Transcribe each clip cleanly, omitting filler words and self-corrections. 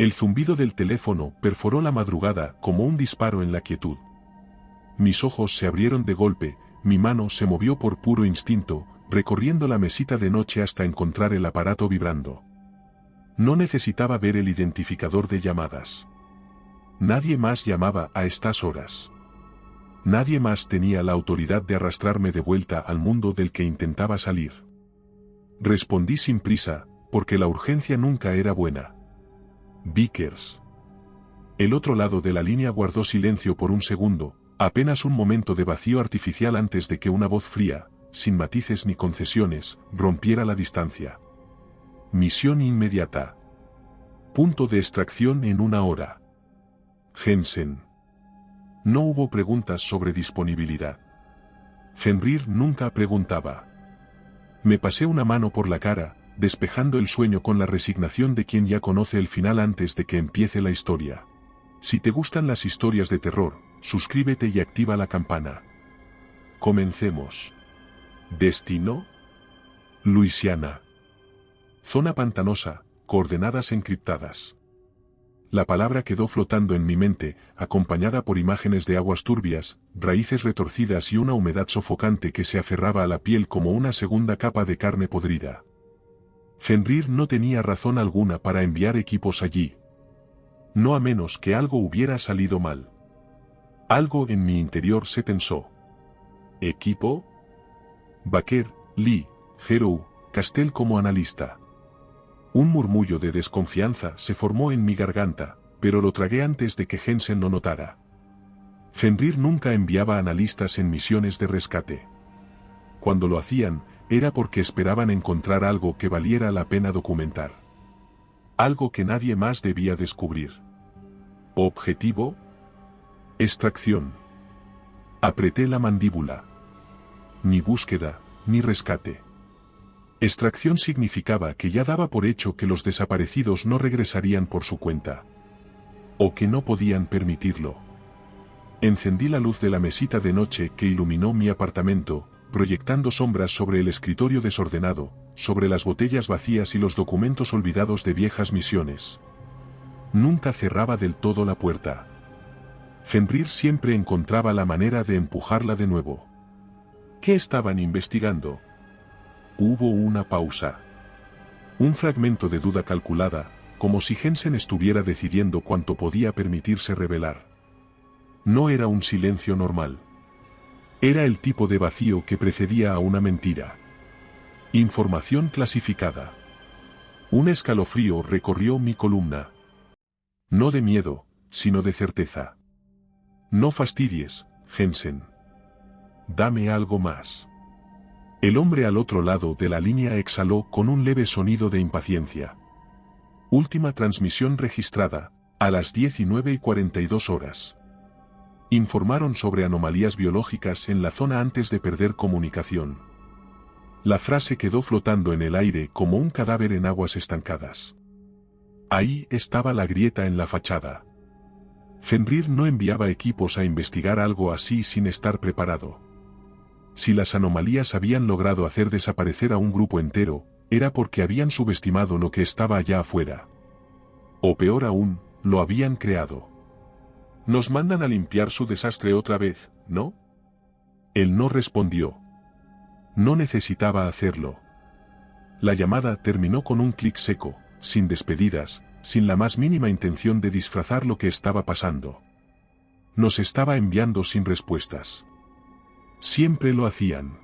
El zumbido del teléfono perforó la madrugada como un disparo en la quietud. Mis ojos se abrieron de golpe, mi mano se movió por puro instinto, recorriendo la mesita de noche hasta encontrar el aparato vibrando. No necesitaba ver el identificador de llamadas. Nadie más llamaba a estas horas. Nadie más tenía la autoridad de arrastrarme de vuelta al mundo del que intentaba salir. Respondí sin prisa, porque la urgencia nunca era buena. Vickers. El otro lado de la línea guardó silencio por un segundo, apenas un momento de vacío artificial antes de que una voz fría, sin matices ni concesiones, rompiera la distancia. Misión inmediata. Punto de extracción en 1 hora. Jensen. No hubo preguntas sobre disponibilidad. Fenrir nunca preguntaba. Me pasé una mano por la cara, despejando el sueño con la resignación de quien ya conoce el final antes de que empiece la historia. Si te gustan las historias de terror, suscríbete y activa la campana. Comencemos. ¿Destino? Luisiana. Zona pantanosa, coordenadas encriptadas. La palabra quedó flotando en mi mente, acompañada por imágenes de aguas turbias, raíces retorcidas y una humedad sofocante que se aferraba a la piel como una segunda capa de carne podrida. Fenrir no tenía razón alguna para enviar equipos allí. No a menos que algo hubiera salido mal. Algo en mi interior se tensó. ¿Equipo? Baker, Lee, Hero, Castell como analista. Un murmullo de desconfianza se formó en mi garganta, pero lo tragué antes de que Jensen lo notara. Fenrir nunca enviaba analistas en misiones de rescate. Cuando lo hacían, era porque esperaban encontrar algo que valiera la pena documentar. Algo que nadie más debía descubrir. ¿Objetivo? Extracción. Apreté la mandíbula. Ni búsqueda, ni rescate. Extracción significaba que ya daba por hecho que los desaparecidos no regresarían por su cuenta. O que no podían permitirlo. Encendí la luz de la mesita de noche que iluminó mi apartamento, proyectando sombras sobre el escritorio desordenado, sobre las botellas vacías y los documentos olvidados de viejas misiones. Nunca cerraba del todo la puerta. Fenrir siempre encontraba la manera de empujarla de nuevo. ¿Qué estaban investigando? Hubo una pausa. Un fragmento de duda calculada, como si Jensen estuviera decidiendo cuánto podía permitirse revelar. No era un silencio normal. Era el tipo de vacío que precedía a una mentira. Información clasificada. Un escalofrío recorrió mi columna. No de miedo, sino de certeza. No fastidies, Jensen. Dame algo más. El hombre al otro lado de la línea exhaló con un leve sonido de impaciencia. Última transmisión registrada, a las 19:42. Informaron sobre anomalías biológicas en la zona antes de perder comunicación. La frase quedó flotando en el aire como un cadáver en aguas estancadas. Ahí estaba la grieta en la fachada. Fenrir no enviaba equipos a investigar algo así sin estar preparado. Si las anomalías habían logrado hacer desaparecer a un grupo entero, era porque habían subestimado lo que estaba allá afuera. O peor aún, lo habían creado. Nos mandan a limpiar su desastre otra vez, ¿no? Él no respondió. No necesitaba hacerlo. La llamada terminó con un clic seco, sin despedidas, sin la más mínima intención de disfrazar lo que estaba pasando. Nos estaba enviando sin respuestas. Siempre lo hacían.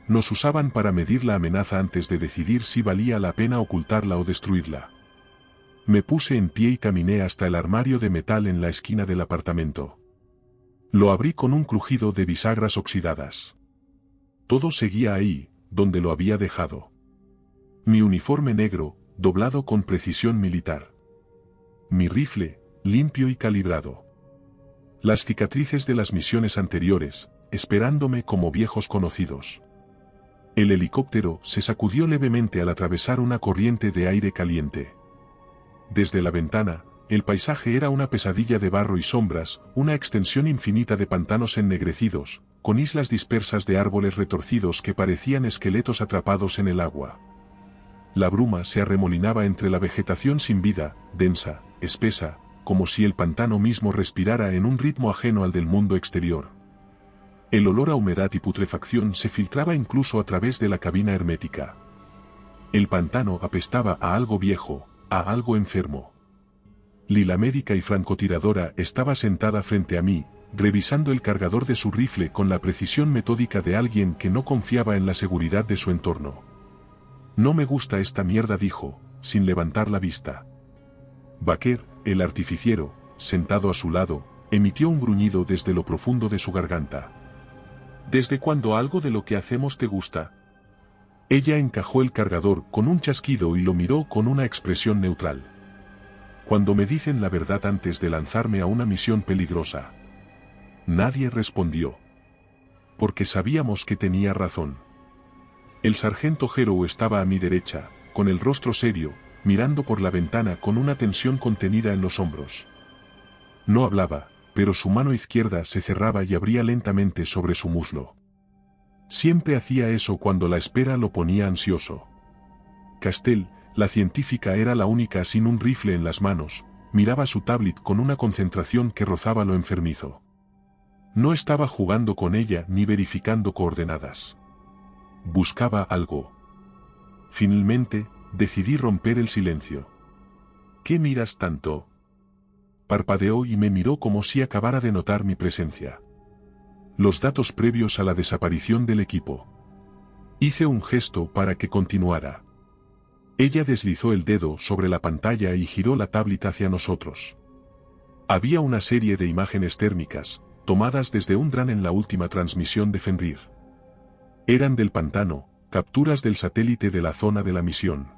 Nos usaban para medir la amenaza antes de decidir si valía la pena ocultarla o destruirla. Me puse en pie y caminé hasta el armario de metal en la esquina del apartamento. Lo abrí con un crujido de bisagras oxidadas. Todo seguía ahí, donde lo había dejado. Mi uniforme negro, doblado con precisión militar. Mi rifle, limpio y calibrado. Las cicatrices de las misiones anteriores, esperándome como viejos conocidos. El helicóptero se sacudió levemente al atravesar una corriente de aire caliente. Desde la ventana, el paisaje era una pesadilla de barro y sombras, una extensión infinita de pantanos ennegrecidos, con islas dispersas de árboles retorcidos que parecían esqueletos atrapados en el agua. La bruma se arremolinaba entre la vegetación sin vida, densa, espesa, como si el pantano mismo respirara en un ritmo ajeno al del mundo exterior. El olor a humedad y putrefacción se filtraba incluso a través de la cabina hermética. El pantano apestaba a algo viejo, a algo enfermo. Lila, médica y francotiradora, estaba sentada frente a mí, revisando el cargador de su rifle con la precisión metódica de alguien que no confiaba en la seguridad de su entorno. «No me gusta esta mierda», dijo, sin levantar la vista. Baker, el artificiero, sentado a su lado, emitió un gruñido desde lo profundo de su garganta. «¿Desde cuándo algo de lo que hacemos te gusta?» Ella encajó el cargador con un chasquido y lo miró con una expresión neutral. «Cuando me dicen la verdad antes de lanzarme a una misión peligrosa». Nadie respondió. Porque sabíamos que tenía razón. El sargento Hero estaba a mi derecha, con el rostro serio, mirando por la ventana con una tensión contenida en los hombros. No hablaba, pero su mano izquierda se cerraba y abría lentamente sobre su muslo. Siempre hacía eso cuando la espera lo ponía ansioso. Castell, la científica, era la única sin un rifle en las manos, miraba su tablet con una concentración que rozaba lo enfermizo. No estaba jugando con ella ni verificando coordenadas. Buscaba algo. Finalmente, decidí romper el silencio. «¿Qué miras tanto?» Parpadeó y me miró como si acabara de notar mi presencia. «Los datos previos a la desaparición del equipo». Hice un gesto para que continuara. Ella deslizó el dedo sobre la pantalla y giró la tablet hacia nosotros. Había una serie de imágenes térmicas, tomadas desde un dron en la última transmisión de Fenrir. Eran del pantano, capturas del satélite de la zona de la misión.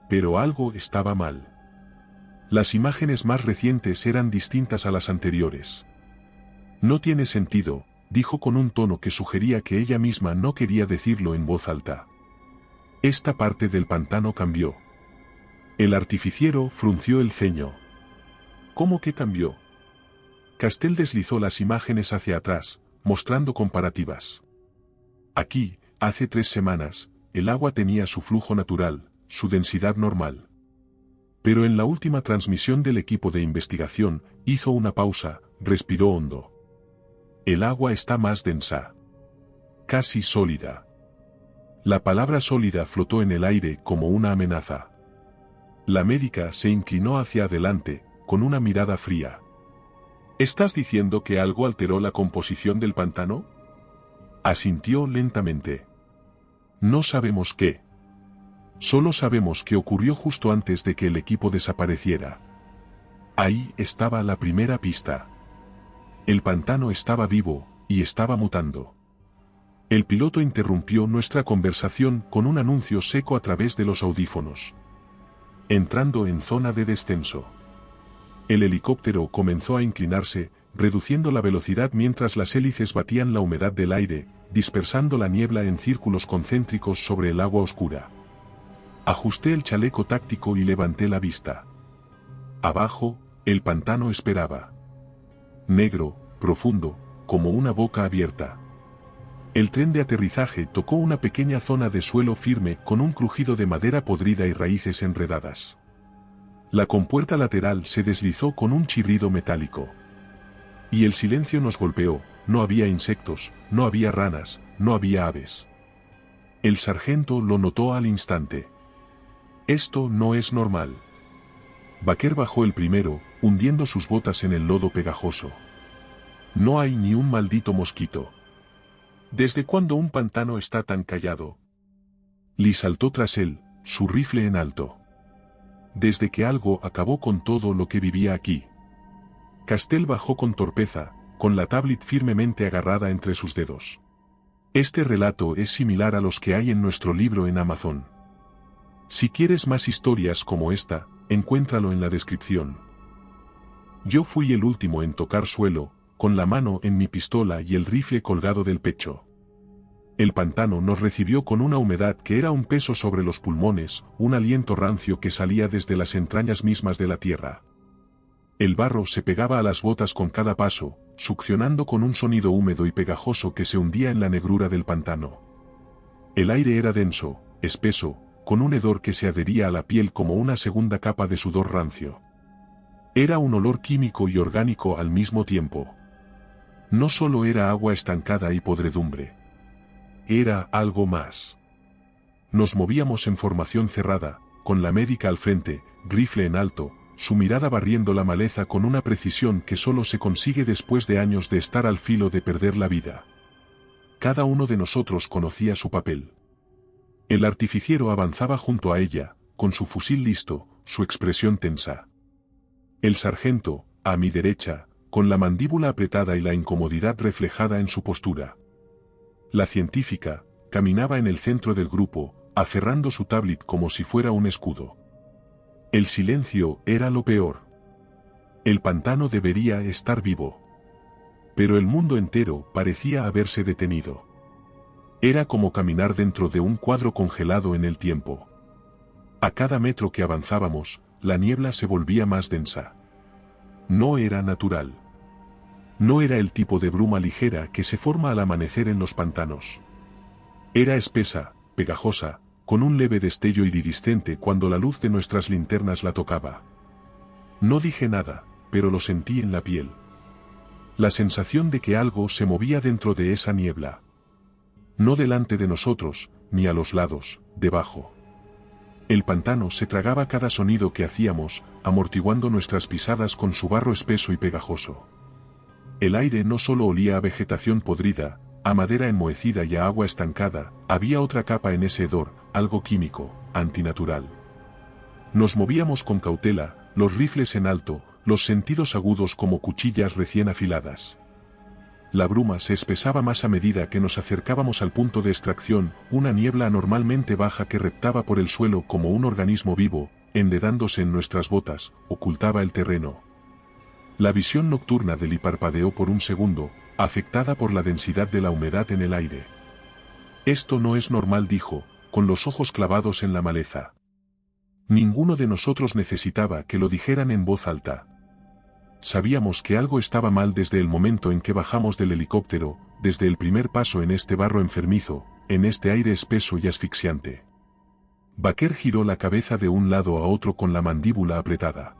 Pero algo estaba mal. Las imágenes más recientes eran distintas a las anteriores. «No tiene sentido», dijo con un tono que sugería que ella misma no quería decirlo en voz alta. Esta parte del pantano cambió. El artificiero frunció el ceño. «¿Cómo que cambió?» Castell deslizó las imágenes hacia atrás, mostrando comparativas. Aquí, hace 3 semanas, el agua tenía su flujo natural, su densidad normal. Pero en la última transmisión del equipo de investigación, hizo una pausa, respiró hondo. El agua está más densa. Casi sólida. La palabra sólida flotó en el aire como una amenaza. La médica se inclinó hacia adelante, con una mirada fría. «¿Estás diciendo que algo alteró la composición del pantano?» Asintió lentamente. «No sabemos qué. Solo sabemos que ocurrió justo antes de que el equipo desapareciera. Ahí estaba la primera pista. El pantano estaba vivo, y estaba mutando». El piloto interrumpió nuestra conversación con un anuncio seco a través de los audífonos. «Entrando en zona de descenso». El helicóptero comenzó a inclinarse, reduciendo la velocidad mientras las hélices batían la humedad del aire, dispersando la niebla en círculos concéntricos sobre el agua oscura. Ajusté el chaleco táctico y levanté la vista. Abajo, el pantano esperaba. Negro, profundo, como una boca abierta. El tren de aterrizaje tocó una pequeña zona de suelo firme con un crujido de madera podrida y raíces enredadas. La compuerta lateral se deslizó con un chirrido metálico. Y el silencio nos golpeó. No había insectos, no había ranas, no había aves. El sargento lo notó al instante. «Esto no es normal». Baker bajó el primero, hundiendo sus botas en el lodo pegajoso. «No hay ni un maldito mosquito». «¿Desde cuándo un pantano está tan callado?» Lee saltó tras él, su rifle en alto. «Desde que algo acabó con todo lo que vivía aquí». Castell bajó con torpeza, con la tablet firmemente agarrada entre sus dedos. «Este relato es similar a los que hay en nuestro libro en Amazon. Si quieres más historias como esta, encuéntralo en la descripción». Yo fui el último en tocar suelo, con la mano en mi pistola y el rifle colgado del pecho. El pantano nos recibió con una humedad que era un peso sobre los pulmones, un aliento rancio que salía desde las entrañas mismas de la tierra. El barro se pegaba a las botas con cada paso, succionando con un sonido húmedo y pegajoso que se hundía en la negrura del pantano. El aire era denso, espeso, con un hedor que se adhería a la piel como una segunda capa de sudor rancio. Era un olor químico y orgánico al mismo tiempo. No solo era agua estancada y podredumbre. Era algo más. Nos movíamos en formación cerrada, con la médica al frente, rifle en alto, su mirada barriendo la maleza con una precisión que solo se consigue después de años de estar al filo de perder la vida. Cada uno de nosotros conocía su papel. El artificiero avanzaba junto a ella, con su fusil listo, su expresión tensa. El sargento, a mi derecha, con la mandíbula apretada y la incomodidad reflejada en su postura. La científica, caminaba en el centro del grupo, aferrando su tablet como si fuera un escudo. El silencio era lo peor. El pantano debería estar vivo. Pero el mundo entero parecía haberse detenido. Era como caminar dentro de un cuadro congelado en el tiempo. A cada metro que avanzábamos, la niebla se volvía más densa. No era natural. No era el tipo de bruma ligera que se forma al amanecer en los pantanos. Era espesa, pegajosa, con un leve destello iridiscente cuando la luz de nuestras linternas la tocaba. No dije nada, pero lo sentí en la piel. La sensación de que algo se movía dentro de esa niebla. No delante de nosotros, ni a los lados, debajo. El pantano se tragaba cada sonido que hacíamos, amortiguando nuestras pisadas con su barro espeso y pegajoso. El aire no solo olía a vegetación podrida, a madera enmohecida y a agua estancada, había otra capa en ese hedor, algo químico, antinatural. Nos movíamos con cautela, los rifles en alto, los sentidos agudos como cuchillas recién afiladas. La bruma se espesaba más a medida que nos acercábamos al punto de extracción, una niebla anormalmente baja que reptaba por el suelo como un organismo vivo, enredándose en nuestras botas, ocultaba el terreno. La visión nocturna del Lee parpadeó por un segundo, afectada por la densidad de la humedad en el aire. Esto no es normal, dijo, con los ojos clavados en la maleza. Ninguno de nosotros necesitaba que lo dijeran en voz alta. Sabíamos que algo estaba mal desde el momento en que bajamos del helicóptero, desde el primer paso en este barro enfermizo, en este aire espeso y asfixiante. Baker giró la cabeza de un lado a otro con la mandíbula apretada.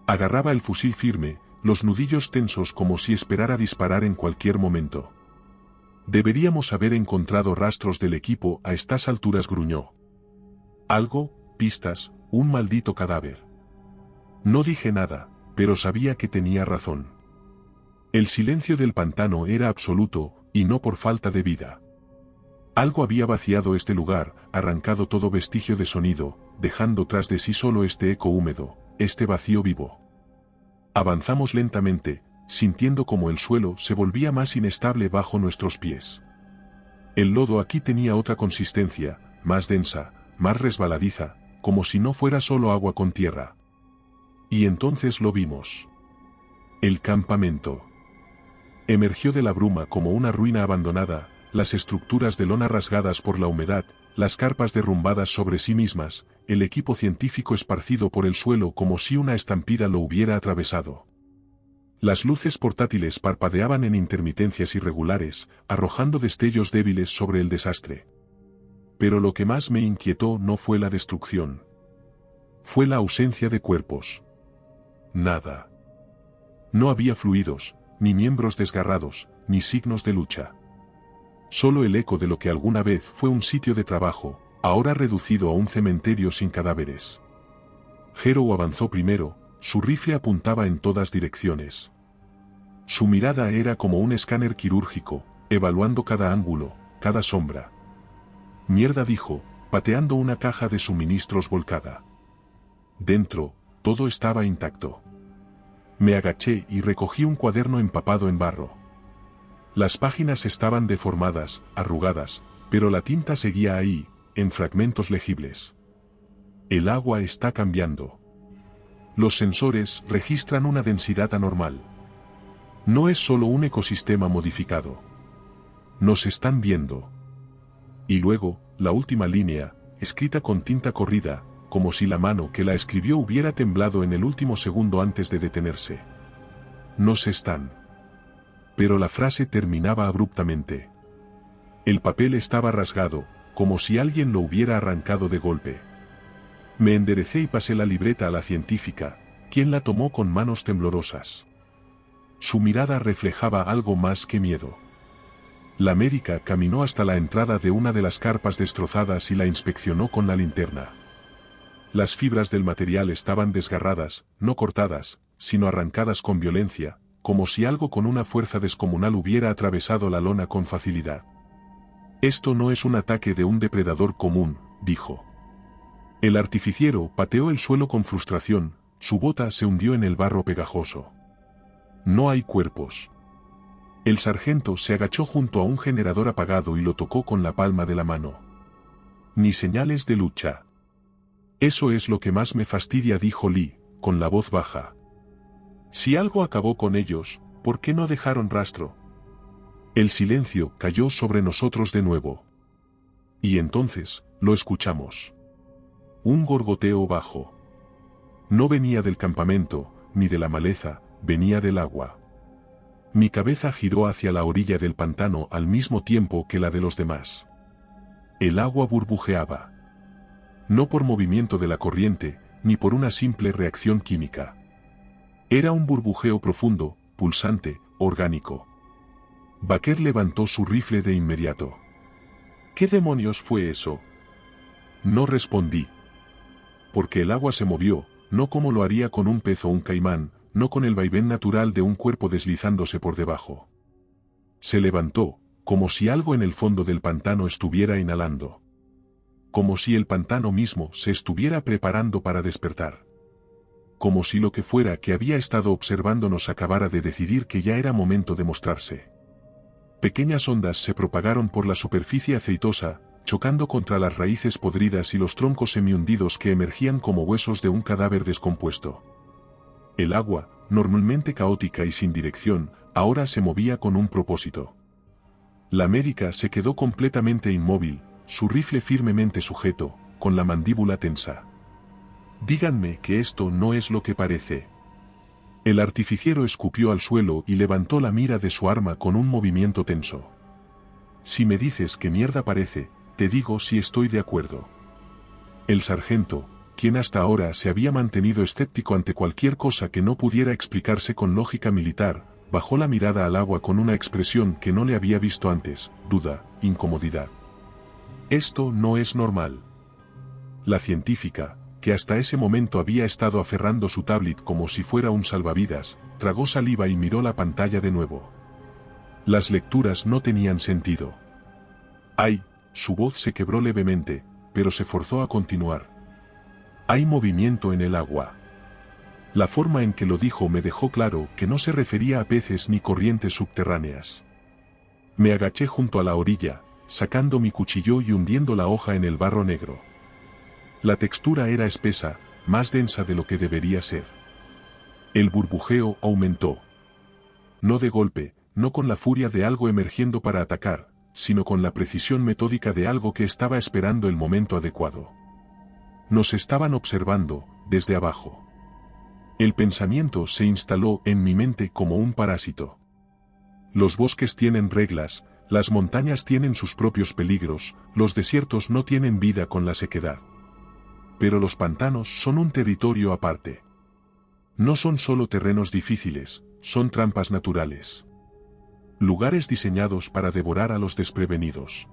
Agarraba el fusil firme, los nudillos tensos como si esperara disparar en cualquier momento. Deberíamos haber encontrado rastros del equipo a estas alturas, gruñó. Algo, pistas, un maldito cadáver. No dije nada, pero sabía que tenía razón. El silencio del pantano era absoluto, y no por falta de vida. Algo había vaciado este lugar, arrancado todo vestigio de sonido, dejando tras de sí solo este eco húmedo, este vacío vivo. Avanzamos lentamente, sintiendo como el suelo se volvía más inestable bajo nuestros pies. El lodo aquí tenía otra consistencia, más densa, más resbaladiza, como si no fuera solo agua con tierra. Y entonces lo vimos. El campamento. Emergió de la bruma como una ruina abandonada, las estructuras de lona rasgadas por la humedad, las carpas derrumbadas sobre sí mismas, el equipo científico esparcido por el suelo como si una estampida lo hubiera atravesado. Las luces portátiles parpadeaban en intermitencias irregulares, arrojando destellos débiles sobre el desastre. Pero lo que más me inquietó no fue la destrucción. Fue la ausencia de cuerpos. Nada. No había fluidos, ni miembros desgarrados, ni signos de lucha. Solo el eco de lo que alguna vez fue un sitio de trabajo, ahora reducido a un cementerio sin cadáveres. Hero avanzó primero, su rifle apuntaba en todas direcciones. Su mirada era como un escáner quirúrgico, evaluando cada ángulo, cada sombra. Mierda, dijo, pateando una caja de suministros volcada. Dentro, todo estaba intacto. Me agaché y recogí un cuaderno empapado en barro. Las páginas estaban deformadas, arrugadas, pero la tinta seguía ahí, en fragmentos legibles. El agua está cambiando. Los sensores registran una densidad anormal. No es solo un ecosistema modificado. Nos están viendo. Y luego, la última línea, escrita con tinta corrida, como si la mano que la escribió hubiera temblado en el último segundo antes de detenerse. Nos están. Pero la frase terminaba abruptamente. El papel estaba rasgado, como si alguien lo hubiera arrancado de golpe. Me enderecé y pasé la libreta a la científica, quien la tomó con manos temblorosas. Su mirada reflejaba algo más que miedo. La médica caminó hasta la entrada de una de las carpas destrozadas y la inspeccionó con la linterna. Las fibras del material estaban desgarradas, no cortadas, sino arrancadas con violencia, como si algo con una fuerza descomunal hubiera atravesado la lona con facilidad. Esto no es un ataque de un depredador común, dijo. El artificiero pateó el suelo con frustración, su bota se hundió en el barro pegajoso. No hay cuerpos. El sargento se agachó junto a un generador apagado y lo tocó con la palma de la mano. Ni señales de lucha. Eso es lo que más me fastidia, dijo Lee, con la voz baja. Si algo acabó con ellos, ¿por qué no dejaron rastro? El silencio cayó sobre nosotros de nuevo. Y entonces, lo escuchamos. Un gorgoteo bajo. No venía del campamento, ni de la maleza, venía del agua. Mi cabeza giró hacia la orilla del pantano al mismo tiempo que la de los demás. El agua burbujeaba. No por movimiento de la corriente, ni por una simple reacción química. Era un burbujeo profundo, pulsante, orgánico. Baker levantó su rifle de inmediato. ¿Qué demonios fue eso? No respondí. Porque el agua se movió, no como lo haría con un pez o un caimán, no con el vaivén natural de un cuerpo deslizándose por debajo. Se levantó, como si algo en el fondo del pantano estuviera inhalando. Como si el pantano mismo se estuviera preparando para despertar. Como si lo que fuera que había estado observándonos acabara de decidir que ya era momento de mostrarse. Pequeñas ondas se propagaron por la superficie aceitosa, chocando contra las raíces podridas y los troncos semihundidos que emergían como huesos de un cadáver descompuesto. El agua, normalmente caótica y sin dirección, ahora se movía con un propósito. La médica se quedó completamente inmóvil, su rifle firmemente sujeto, con la mandíbula tensa. Díganme que esto no es lo que parece. El artificiero escupió al suelo y levantó la mira de su arma con un movimiento tenso. Si me dices qué mierda parece, te digo si estoy de acuerdo. El sargento, quien hasta ahora se había mantenido escéptico ante cualquier cosa que no pudiera explicarse con lógica militar, bajó la mirada al agua con una expresión que no le había visto antes, duda, incomodidad. Esto no es normal. La científica, que hasta ese momento había estado aferrando su tablet como si fuera un salvavidas, tragó saliva y miró la pantalla de nuevo. Las lecturas no tenían sentido. ¡Ay! Su voz se quebró levemente, pero se forzó a continuar. Hay movimiento en el agua. La forma en que lo dijo me dejó claro que no se refería a peces ni corrientes subterráneas. Me agaché junto a la orilla, sacando mi cuchillo y hundiendo la hoja en el barro negro. La textura era espesa, más densa de lo que debería ser. El burbujeo aumentó. No de golpe, no con la furia de algo emergiendo para atacar, sino con la precisión metódica de algo que estaba esperando el momento adecuado. Nos estaban observando, desde abajo. El pensamiento se instaló en mi mente como un parásito. Los bosques tienen reglas, las montañas tienen sus propios peligros, los desiertos no tienen vida con la sequedad. Pero los pantanos son un territorio aparte. No son solo terrenos difíciles, son trampas naturales. Lugares diseñados para devorar a los desprevenidos.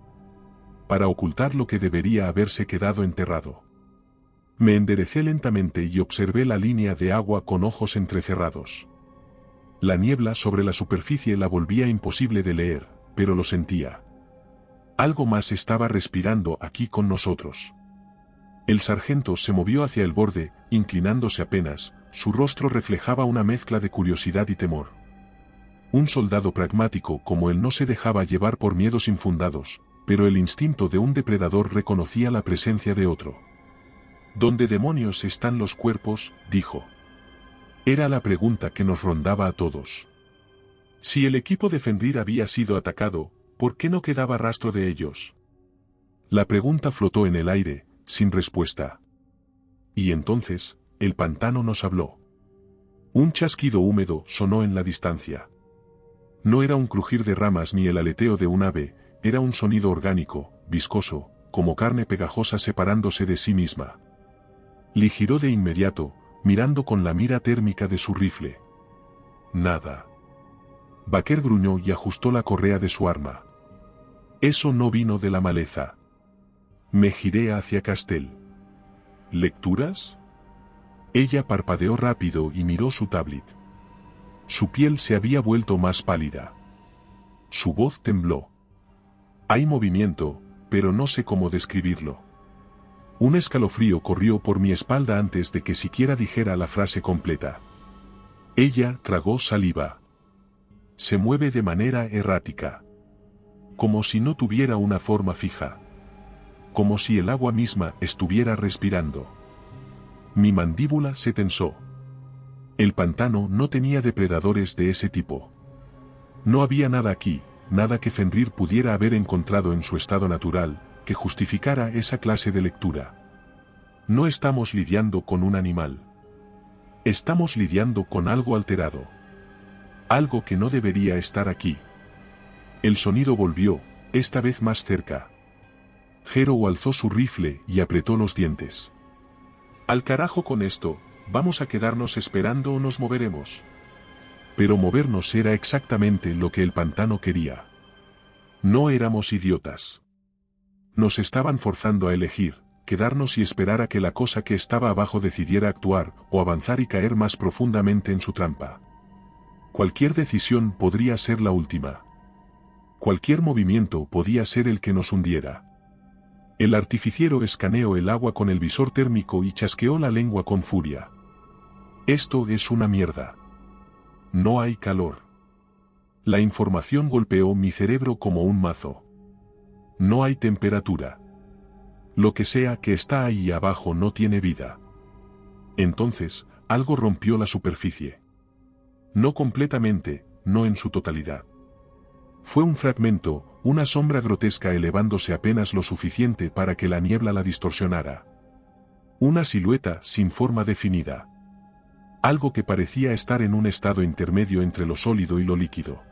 Para ocultar lo que debería haberse quedado enterrado. Me enderecé lentamente y observé la línea de agua con ojos entrecerrados. La niebla sobre la superficie la volvía imposible de leer, pero lo sentía. Algo más estaba respirando aquí con nosotros. El sargento se movió hacia el borde, inclinándose apenas, su rostro reflejaba una mezcla de curiosidad y temor. Un soldado pragmático como él no se dejaba llevar por miedos infundados, pero el instinto de un depredador reconocía la presencia de otro. ¿Dónde demonios están los cuerpos?, dijo. Era la pregunta que nos rondaba a todos. Si el equipo de Fenrir había sido atacado, ¿por qué no quedaba rastro de ellos? La pregunta flotó en el aire, sin respuesta. Y entonces, el pantano nos habló. Un chasquido húmedo sonó en la distancia. No era un crujir de ramas ni el aleteo de un ave, era un sonido orgánico, viscoso, como carne pegajosa separándose de sí misma. Lee giró de inmediato, mirando con la mira térmica de su rifle. Nada. Baker gruñó y ajustó la correa de su arma. Eso no vino de la maleza. Me giré hacia Castell. ¿Lecturas? Ella parpadeó rápido y miró su tablet. Su piel se había vuelto más pálida. Su voz tembló. Hay movimiento, pero no sé cómo describirlo. Un escalofrío corrió por mi espalda antes de que siquiera dijera la frase completa. Ella tragó saliva. Se mueve de manera errática. Como si no tuviera una forma fija. Como si el agua misma estuviera respirando. Mi mandíbula se tensó. El pantano no tenía depredadores de ese tipo. No había nada aquí, nada que Fenrir pudiera haber encontrado en su estado natural, que justificara esa clase de lectura. No estamos lidiando con un animal. Estamos lidiando con algo alterado. Algo que no debería estar aquí. El sonido volvió, esta vez más cerca. Jero alzó su rifle y apretó los dientes. Al carajo con esto, ¿vamos a quedarnos esperando o nos moveremos? Pero movernos era exactamente lo que el pantano quería. No éramos idiotas. Nos estaban forzando a elegir, quedarnos y esperar a que la cosa que estaba abajo decidiera actuar, o avanzar y caer más profundamente en su trampa. Cualquier decisión podría ser la última. Cualquier movimiento podía ser el que nos hundiera. El artificiero escaneó el agua con el visor térmico y chasqueó la lengua con furia. Esto es una mierda. No hay calor. La información golpeó mi cerebro como un mazo. No hay temperatura. Lo que sea que está ahí abajo no tiene vida. Entonces, algo rompió la superficie. No completamente, no en su totalidad. Fue un fragmento, una sombra grotesca elevándose apenas lo suficiente para que la niebla la distorsionara. Una silueta sin forma definida. Algo que parecía estar en un estado intermedio entre lo sólido y lo líquido.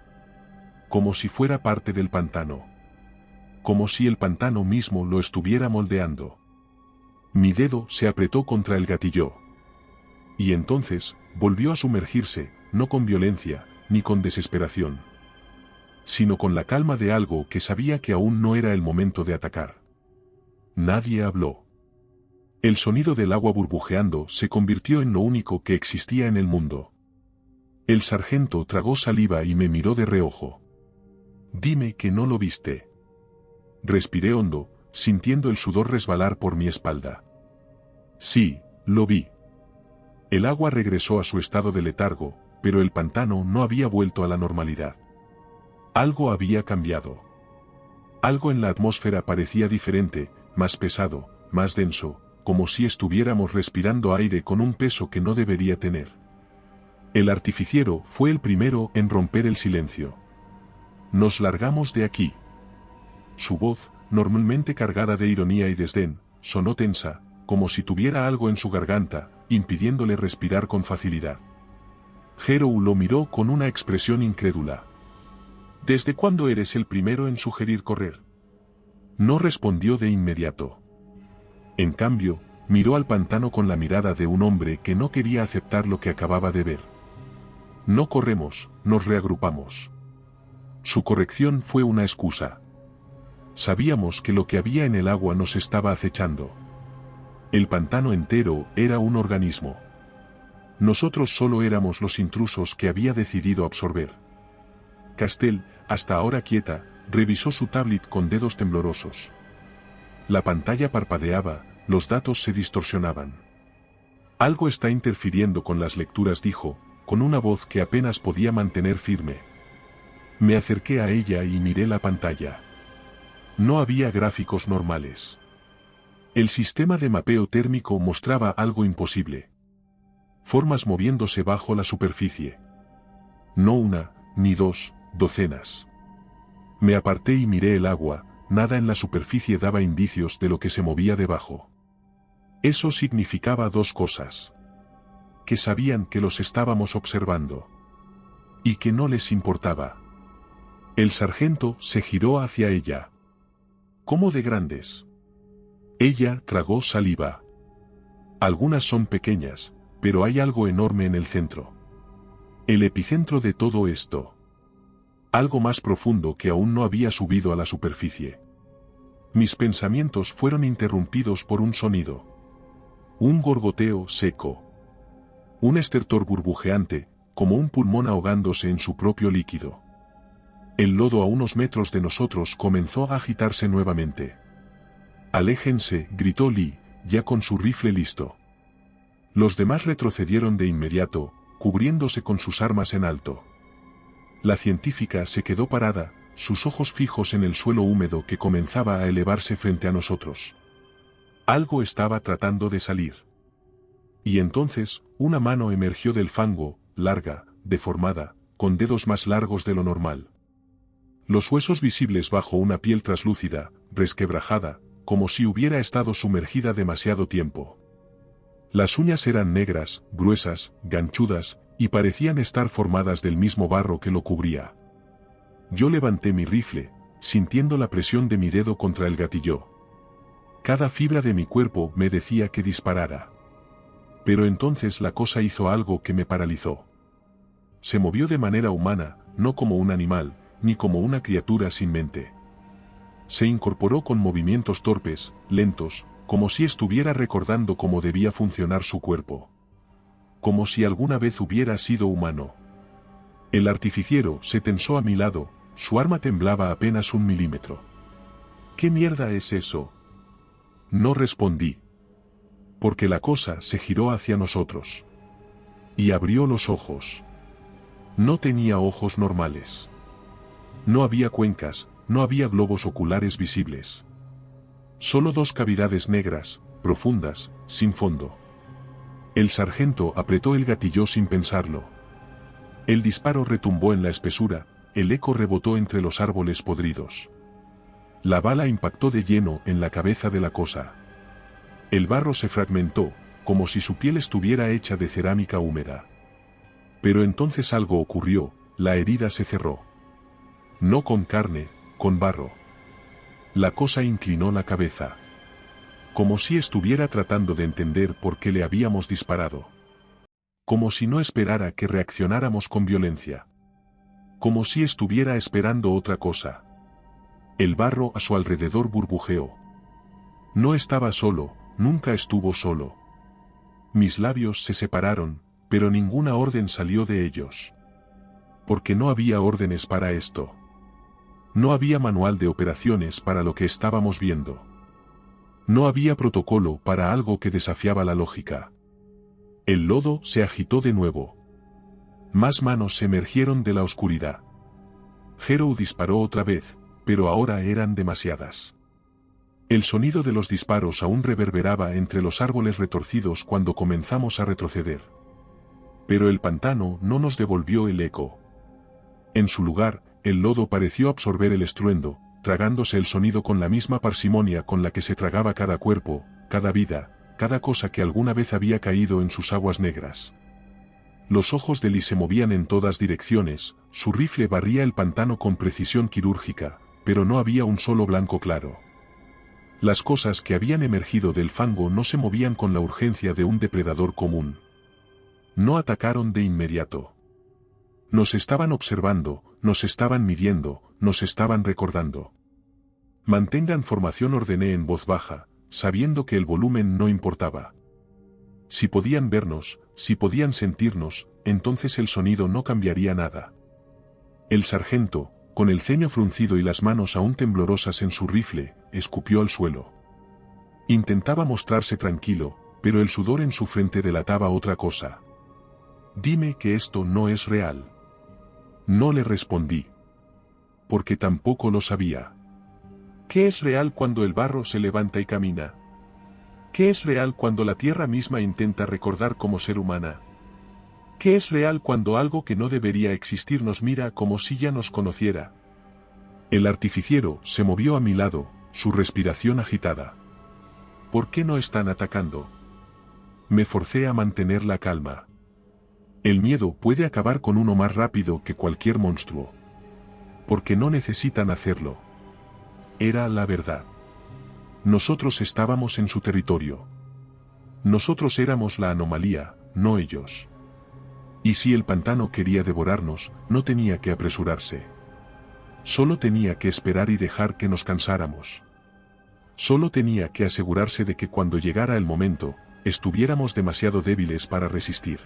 Como si fuera parte del pantano. Como si el pantano mismo lo estuviera moldeando. Mi dedo se apretó contra el gatillo. Y entonces, volvió a sumergirse, no con violencia, ni con desesperación. Sino con la calma de algo que sabía que aún no era el momento de atacar. Nadie habló. El sonido del agua burbujeando se convirtió en lo único que existía en el mundo. El sargento tragó saliva y me miró de reojo. Dime que no lo viste. Respiré hondo, sintiendo el sudor resbalar por mi espalda. Sí, lo vi. El agua regresó a su estado de letargo, pero el pantano no había vuelto a la normalidad. Algo había cambiado. Algo en la atmósfera parecía diferente, más pesado, más denso, como si estuviéramos respirando aire con un peso que no debería tener. El artificiero fue el primero en romper el silencio. Nos largamos de aquí. Su voz, normalmente cargada de ironía y desdén, sonó tensa, como si tuviera algo en su garganta, impidiéndole respirar con facilidad. Jero lo miró con una expresión incrédula. ¿Desde cuándo eres el primero en sugerir correr? No respondió de inmediato. En cambio, miró al pantano con la mirada de un hombre que no quería aceptar lo que acababa de ver. No corremos, nos reagrupamos. Su corrección fue una excusa. Sabíamos que lo que había en el agua nos estaba acechando. El pantano entero era un organismo. Nosotros solo éramos los intrusos que había decidido absorber. Castell, hasta ahora quieta, revisó su tablet con dedos temblorosos. La pantalla parpadeaba, los datos se distorsionaban. Algo está interfiriendo con las lecturas, dijo, con una voz que apenas podía mantener firme. Me acerqué a ella y miré la pantalla. No había gráficos normales. El sistema de mapeo térmico mostraba algo imposible. Formas moviéndose bajo la superficie. No una, ni dos, docenas. Me aparté y miré el agua, nada en la superficie daba indicios de lo que se movía debajo. Eso significaba dos cosas. Que sabían que los estábamos observando. Y que no les importaba. El sargento se giró hacia ella. ¿Cómo de grandes? Ella tragó saliva. Algunas son pequeñas, pero hay algo enorme en el centro. El epicentro de todo esto. Algo más profundo que aún no había subido a la superficie. Mis pensamientos fueron interrumpidos por un sonido. Un gorgoteo seco. Un estertor burbujeante, como un pulmón ahogándose en su propio líquido. El lodo a unos metros de nosotros comenzó a agitarse nuevamente. «Aléjense», gritó Lee, ya con su rifle listo. Los demás retrocedieron de inmediato, cubriéndose con sus armas en alto. La científica se quedó parada, sus ojos fijos en el suelo húmedo que comenzaba a elevarse frente a nosotros. Algo estaba tratando de salir. Y entonces, una mano emergió del fango, larga, deformada, con dedos más largos de lo normal. Los huesos visibles bajo una piel traslúcida, resquebrajada, como si hubiera estado sumergida demasiado tiempo. Las uñas eran negras, gruesas, ganchudas, y parecían estar formadas del mismo barro que lo cubría. Yo levanté mi rifle, sintiendo la presión de mi dedo contra el gatillo. Cada fibra de mi cuerpo me decía que disparara. Pero entonces la cosa hizo algo que me paralizó. Se movió de manera humana, no como un animal, ni como una criatura sin mente. Se incorporó con movimientos torpes, lentos, como si estuviera recordando cómo debía funcionar su cuerpo. Como si alguna vez hubiera sido humano. El artificiero se tensó a mi lado, su arma temblaba apenas 1 milímetro. ¿Qué mierda es eso? No respondí. Porque la cosa se giró hacia nosotros. Y abrió los ojos. No tenía ojos normales. No había cuencas, no había globos oculares visibles. Solo 2 cavidades negras, profundas, sin fondo. El sargento apretó el gatillo sin pensarlo. El disparo retumbó en la espesura, el eco rebotó entre los árboles podridos. La bala impactó de lleno en la cabeza de la cosa. El barro se fragmentó, como si su piel estuviera hecha de cerámica húmeda. Pero entonces algo ocurrió, la herida se cerró. No con carne, con barro. La cosa inclinó la cabeza. Como si estuviera tratando de entender por qué le habíamos disparado. Como si no esperara que reaccionáramos con violencia. Como si estuviera esperando otra cosa. El barro a su alrededor burbujeó. No estaba solo, nunca estuvo solo. Mis labios se separaron, pero ninguna orden salió de ellos. Porque no había órdenes para esto. No había manual de operaciones para lo que estábamos viendo. No había protocolo para algo que desafiaba la lógica. El lodo se agitó de nuevo. Más manos emergieron de la oscuridad. Hero disparó otra vez, pero ahora eran demasiadas. El sonido de los disparos aún reverberaba entre los árboles retorcidos cuando comenzamos a retroceder. Pero el pantano no nos devolvió el eco. En su lugar, el lodo pareció absorber el estruendo, tragándose el sonido con la misma parsimonia con la que se tragaba cada cuerpo, cada vida, cada cosa que alguna vez había caído en sus aguas negras. Los ojos de Lee se movían en todas direcciones, su rifle barría el pantano con precisión quirúrgica, pero no había un solo blanco claro. Las cosas que habían emergido del fango no se movían con la urgencia de un depredador común. No atacaron de inmediato. Nos estaban observando, nos estaban midiendo, nos estaban recordando. Mantengan formación, ordené en voz baja, sabiendo que el volumen no importaba. Si podían vernos, si podían sentirnos, entonces el sonido no cambiaría nada. El sargento, con el ceño fruncido y las manos aún temblorosas en su rifle, escupió al suelo. Intentaba mostrarse tranquilo, pero el sudor en su frente delataba otra cosa. Dime que esto no es real. No le respondí. Porque tampoco lo sabía. ¿Qué es real cuando el barro se levanta y camina? ¿Qué es real cuando la tierra misma intenta recordar como ser humana? ¿Qué es real cuando algo que no debería existir nos mira como si ya nos conociera? El artificiero se movió a mi lado, su respiración agitada. ¿Por qué no están atacando? Me forcé a mantener la calma. El miedo puede acabar con uno más rápido que cualquier monstruo. Porque no necesitan hacerlo. Era la verdad. Nosotros estábamos en su territorio. Nosotros éramos la anomalía, no ellos. Y si el pantano quería devorarnos, no tenía que apresurarse. Solo tenía que esperar y dejar que nos cansáramos. Solo tenía que asegurarse de que cuando llegara el momento, estuviéramos demasiado débiles para resistir.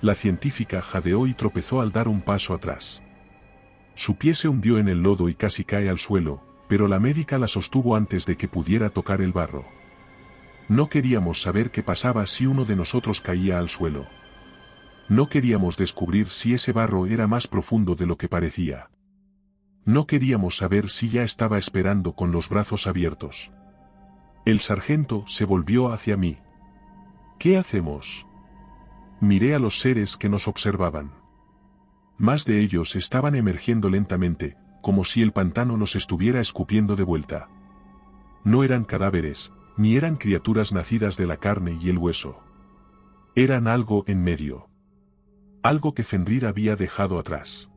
La científica jadeó y tropezó al dar un paso atrás. Su pie se hundió en el lodo y casi cae al suelo, pero la médica la sostuvo antes de que pudiera tocar el barro. No queríamos saber qué pasaba si uno de nosotros caía al suelo. No queríamos descubrir si ese barro era más profundo de lo que parecía. No queríamos saber si ya estaba esperando con los brazos abiertos. El sargento se volvió hacia mí. ¿Qué hacemos? Miré a los seres que nos observaban. Más de ellos estaban emergiendo lentamente, como si el pantano nos estuviera escupiendo de vuelta. No eran cadáveres, ni eran criaturas nacidas de la carne y el hueso. Eran algo en medio. Algo que Fenrir había dejado atrás.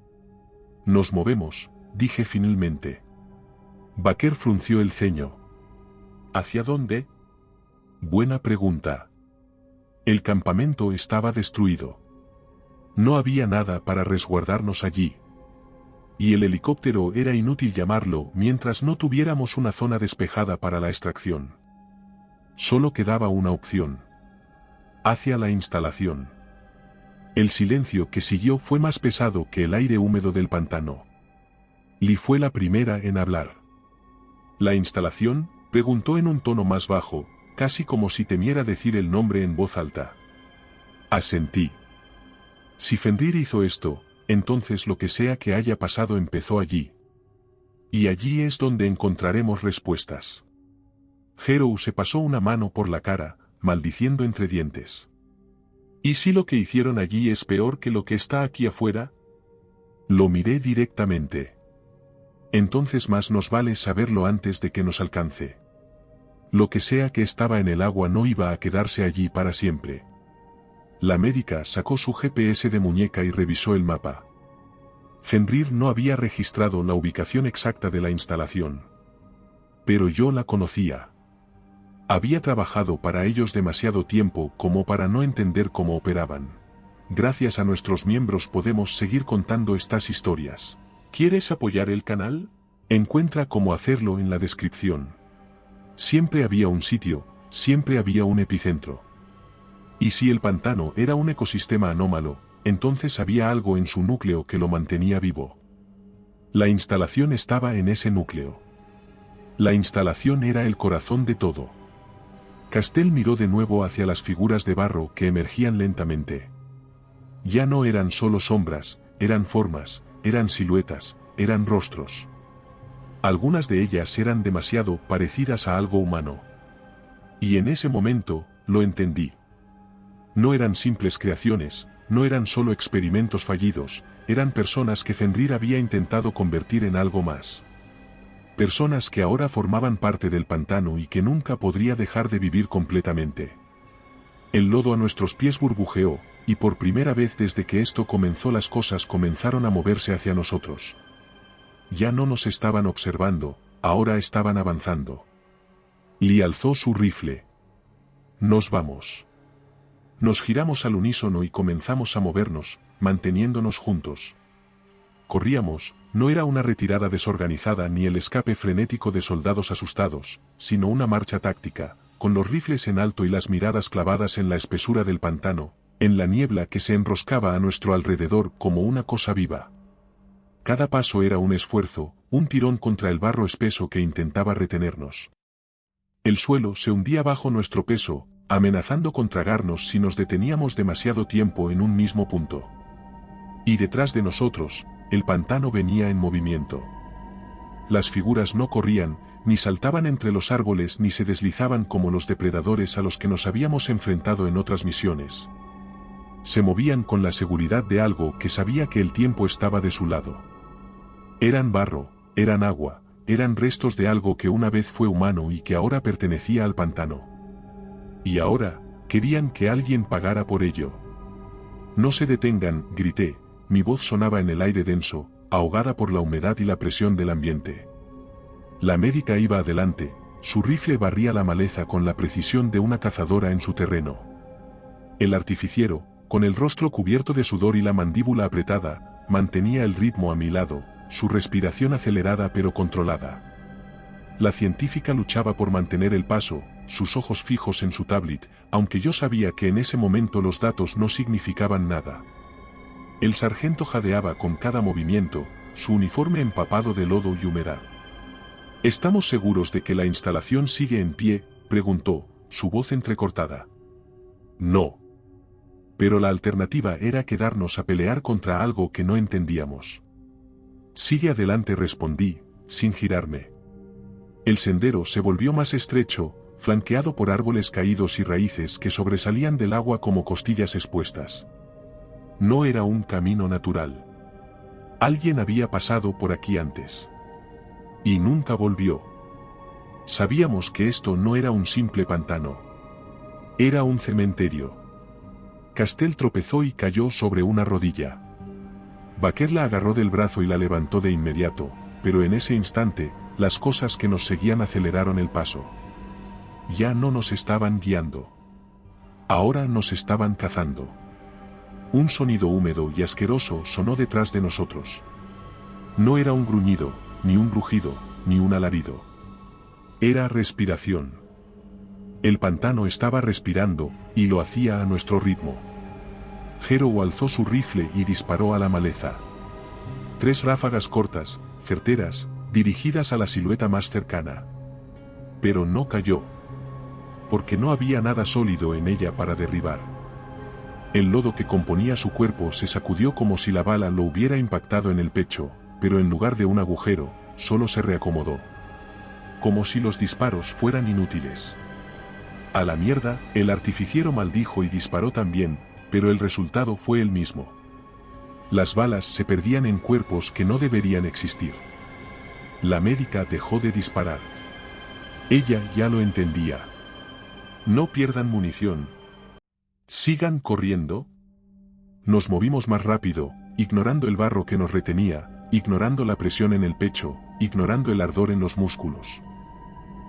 Nos movemos, dije finalmente. Baker frunció el ceño. ¿Hacia dónde? Buena pregunta. El campamento estaba destruido. No había nada para resguardarnos allí. Y el helicóptero era inútil llamarlo mientras no tuviéramos una zona despejada para la extracción. Solo quedaba una opción. Hacia la instalación. El silencio que siguió fue más pesado que el aire húmedo del pantano. Lee fue la primera en hablar. ¿La instalación?, preguntó en un tono más bajo, casi como si temiera decir el nombre en voz alta. Asentí. Si Fenrir hizo esto, entonces lo que sea que haya pasado empezó allí. Y allí es donde encontraremos respuestas. Hero se pasó una mano por la cara, maldiciendo entre dientes. ¿Y si lo que hicieron allí es peor que lo que está aquí afuera? Lo miré directamente. Entonces más nos vale saberlo antes de que nos alcance. Lo que sea que estaba en el agua no iba a quedarse allí para siempre. La médica sacó su GPS de muñeca y revisó el mapa. Fenrir no había registrado la ubicación exacta de la instalación. Pero yo la conocía. Había trabajado para ellos demasiado tiempo como para no entender cómo operaban. Gracias a nuestros miembros podemos seguir contando estas historias. ¿Quieres apoyar el canal? Encuentra cómo hacerlo en la descripción. Siempre había un sitio, siempre había un epicentro. Y si el pantano era un ecosistema anómalo, entonces había algo en su núcleo que lo mantenía vivo. La instalación estaba en ese núcleo. La instalación era el corazón de todo. Castell miró de nuevo hacia las figuras de barro que emergían lentamente. Ya no eran solo sombras, eran formas, eran siluetas, eran rostros. Algunas de ellas eran demasiado parecidas a algo humano. Y en ese momento, lo entendí. No eran simples creaciones, no eran solo experimentos fallidos, eran personas que Fenrir había intentado convertir en algo más. Personas que ahora formaban parte del pantano y que nunca podría dejar de vivir completamente. El lodo a nuestros pies burbujeó, y por primera vez desde que esto comenzó las cosas comenzaron a moverse hacia nosotros. Ya no nos estaban observando, ahora estaban avanzando. Lee alzó su rifle. Nos vamos. Nos giramos al unísono y comenzamos a movernos, manteniéndonos juntos. Corríamos, no era una retirada desorganizada ni el escape frenético de soldados asustados, sino una marcha táctica, con los rifles en alto y las miradas clavadas en la espesura del pantano, en la niebla que se enroscaba a nuestro alrededor como una cosa viva. Cada paso era un esfuerzo, un tirón contra el barro espeso que intentaba retenernos. El suelo se hundía bajo nuestro peso, amenazando con tragarnos si nos deteníamos demasiado tiempo en un mismo punto. Y detrás de nosotros, el pantano venía en movimiento. Las figuras no corrían, ni saltaban entre los árboles ni se deslizaban como los depredadores a los que nos habíamos enfrentado en otras misiones. Se movían con la seguridad de algo que sabía que el tiempo estaba de su lado. Eran barro, eran agua, eran restos de algo que una vez fue humano y que ahora pertenecía al pantano. Y ahora, querían que alguien pagara por ello. No se detengan, grité, mi voz sonaba en el aire denso, ahogada por la humedad y la presión del ambiente. La médica iba adelante, Su rifle barría la maleza con la precisión de una cazadora en su terreno. El artificiero, con el rostro cubierto de sudor y la mandíbula apretada, mantenía el ritmo a mi lado, su respiración acelerada pero controlada. La científica luchaba por mantener el paso, sus ojos fijos en su tablet, aunque yo sabía que en ese momento los datos no significaban nada. El sargento jadeaba con cada movimiento, su uniforme empapado de lodo y humedad. ¿Estamos seguros de que la instalación sigue en pie?, preguntó, su voz entrecortada. No. Pero la alternativa era quedarnos a pelear contra algo que no entendíamos. Sigue adelante, respondí, sin girarme. El sendero se volvió más estrecho, flanqueado por árboles caídos y raíces que sobresalían del agua como costillas expuestas. No era un camino natural. Alguien había pasado por aquí antes. Y nunca volvió. Sabíamos que esto no era un simple pantano. Era un cementerio. Castell tropezó y cayó sobre una rodilla. Baker la agarró del brazo y la levantó de inmediato, pero en ese instante, las cosas que nos seguían aceleraron el paso. Ya no nos estaban guiando. Ahora nos estaban cazando. Un sonido húmedo y asqueroso sonó detrás de nosotros. No era un gruñido, ni un rugido, ni un alarido. Era respiración. El pantano estaba respirando, y lo hacía a nuestro ritmo. Jero alzó su rifle y disparó a la maleza. 3 ráfagas cortas, certeras, dirigidas a la silueta más cercana. Pero no cayó. Porque no había nada sólido en ella para derribar. El lodo que componía su cuerpo se sacudió como si la bala lo hubiera impactado en el pecho, pero en lugar de un agujero, solo se reacomodó. Como si los disparos fueran inútiles. A la mierda, el artificiero maldijo y disparó también, pero el resultado fue el mismo. Las balas se perdían en cuerpos que no deberían existir. La médica dejó de disparar. Ella ya lo entendía. No pierdan munición. Sigan corriendo. Nos movimos más rápido, ignorando el barro que nos retenía, ignorando la presión en el pecho, ignorando el ardor en los músculos.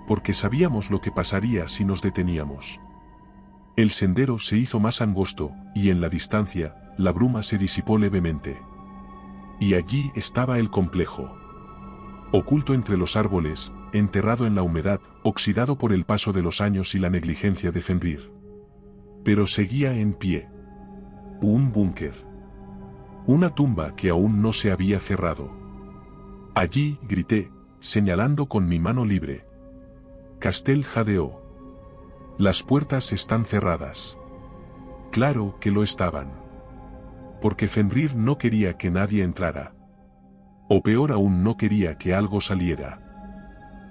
Porque sabíamos lo que pasaría si nos deteníamos. El sendero se hizo más angosto, y en la distancia, la bruma se disipó levemente. Y allí estaba el complejo. Oculto entre los árboles, enterrado en la humedad, oxidado por el paso de los años y la negligencia de Fenrir. Pero seguía en pie. Un búnker. Una tumba que aún no se había cerrado. Allí, grité, señalando con mi mano libre. Castell jadeó. Las puertas están cerradas. Claro que lo estaban. Porque Fenrir no quería que nadie entrara. O peor aún, no quería que algo saliera.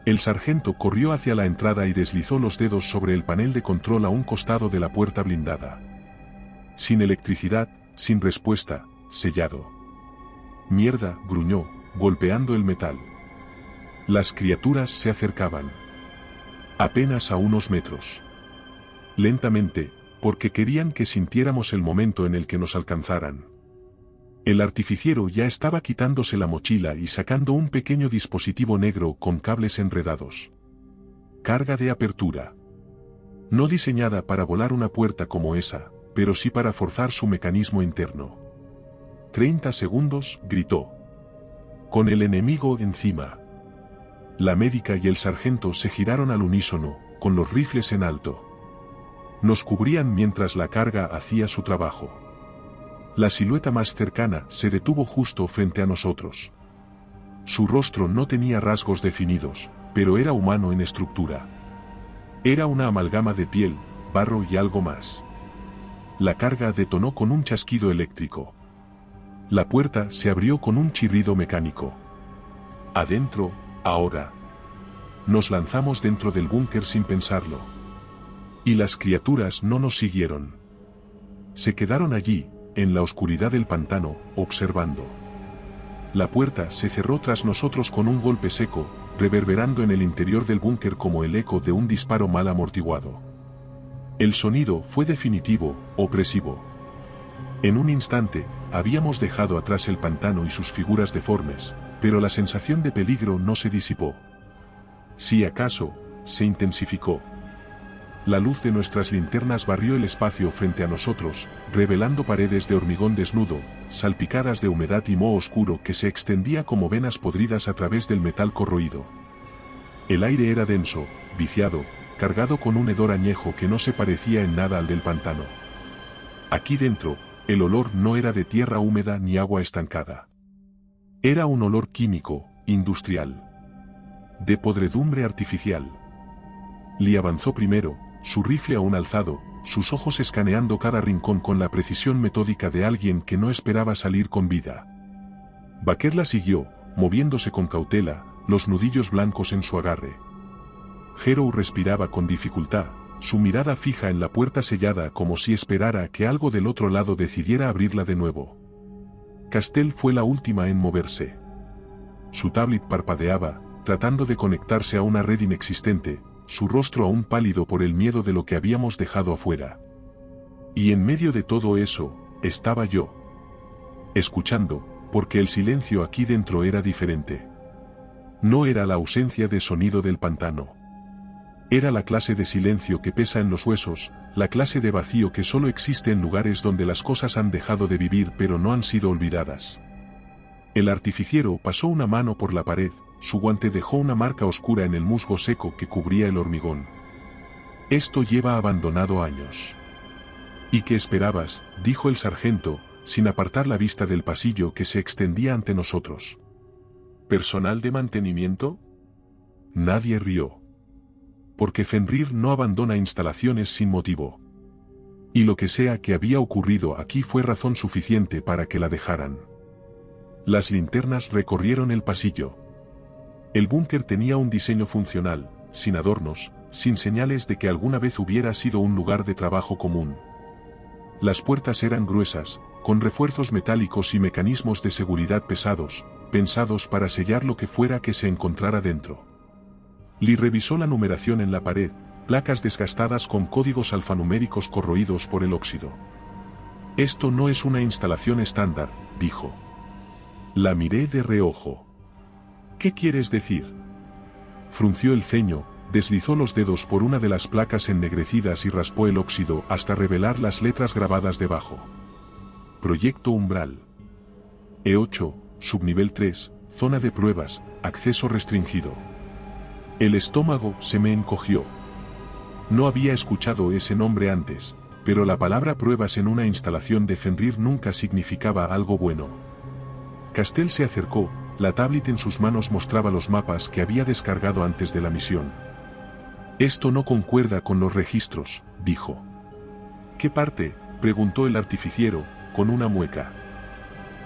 El sargento corrió hacia la entrada y deslizó los dedos sobre el panel de control a un costado de la puerta blindada. Sin electricidad, sin respuesta, sellado. Mierda, gruñó, golpeando el metal. Las criaturas se acercaban. Apenas a unos metros. Lentamente, porque querían que sintiéramos el momento en el que nos alcanzaran. El artificiero ya estaba quitándose la mochila y sacando un pequeño dispositivo negro con cables enredados. Carga de apertura. No diseñada para volar una puerta como esa, pero sí para forzar su mecanismo interno. 30 segundos, gritó. Con el enemigo encima. La médica y el sargento se giraron al unísono, con los rifles en alto. Nos cubrían mientras la carga hacía su trabajo. La silueta más cercana se detuvo justo frente a nosotros. Su rostro no tenía rasgos definidos, pero era humano en estructura. Era una amalgama de piel, barro y algo más. La carga detonó con un chasquido eléctrico. La puerta se abrió con un chirrido mecánico. Adentro, ahora. Nos lanzamos dentro del búnker sin pensarlo. Y las criaturas no nos siguieron. Se quedaron allí, en la oscuridad del pantano, observando. La puerta se cerró tras nosotros con un golpe seco, reverberando en el interior del búnker como el eco de un disparo mal amortiguado. El sonido fue definitivo, opresivo. En un instante, habíamos dejado atrás el pantano y sus figuras deformes, pero la sensación de peligro no se disipó. Si acaso, se intensificó. La luz de nuestras linternas barrió el espacio frente a nosotros, revelando paredes de hormigón desnudo, salpicadas de humedad y moho oscuro que se extendía como venas podridas a través del metal corroído. El aire era denso, viciado, cargado con un hedor añejo que no se parecía en nada al del pantano. Aquí dentro, el olor no era de tierra húmeda ni agua estancada. Era un olor químico, industrial. De podredumbre artificial. Lee avanzó primero, su rifle aún alzado, sus ojos escaneando cada rincón con la precisión metódica de alguien que no esperaba salir con vida. Baker la siguió, moviéndose con cautela, los nudillos blancos en su agarre. Harrow respiraba con dificultad, su mirada fija en la puerta sellada como si esperara que algo del otro lado decidiera abrirla de nuevo. Castell fue la última en moverse. Su tablet parpadeaba, tratando de conectarse a una red inexistente, su rostro aún pálido por el miedo de lo que habíamos dejado afuera. Y en medio de todo eso, estaba yo. Escuchando, porque el silencio aquí dentro era diferente. No era la ausencia de sonido del pantano. Era la clase de silencio que pesa en los huesos, la clase de vacío que solo existe en lugares donde las cosas han dejado de vivir pero no han sido olvidadas. El artificiero pasó una mano por la pared, su guante dejó una marca oscura en el musgo seco que cubría el hormigón. Esto lleva abandonado años. ¿Y qué esperabas?, dijo el sargento, sin apartar la vista del pasillo que se extendía ante nosotros. ¿Personal de mantenimiento? Nadie rió. Porque Fenrir no abandona instalaciones sin motivo. Y lo que sea que había ocurrido aquí fue razón suficiente para que la dejaran. Las linternas recorrieron el pasillo. El búnker tenía un diseño funcional, sin adornos, sin señales de que alguna vez hubiera sido un lugar de trabajo común. Las puertas eran gruesas, con refuerzos metálicos y mecanismos de seguridad pesados, pensados para sellar lo que fuera que se encontrara dentro. Lee revisó la numeración en la pared, placas desgastadas con códigos alfanuméricos corroídos por el óxido. Esto no es una instalación estándar, dijo. La miré de reojo. ¿Qué quieres decir? Frunció el ceño, deslizó los dedos por una de las placas ennegrecidas y raspó el óxido hasta revelar las letras grabadas debajo. Proyecto Umbral. E8, subnivel 3, zona de pruebas, acceso restringido. El estómago se me encogió. No había escuchado ese nombre antes, pero la palabra pruebas en una instalación de Fenrir nunca significaba algo bueno. Castell se acercó, la tablet en sus manos mostraba los mapas que había descargado antes de la misión. Esto no concuerda con los registros, dijo. ¿Qué parte?, preguntó el artificiero, con una mueca.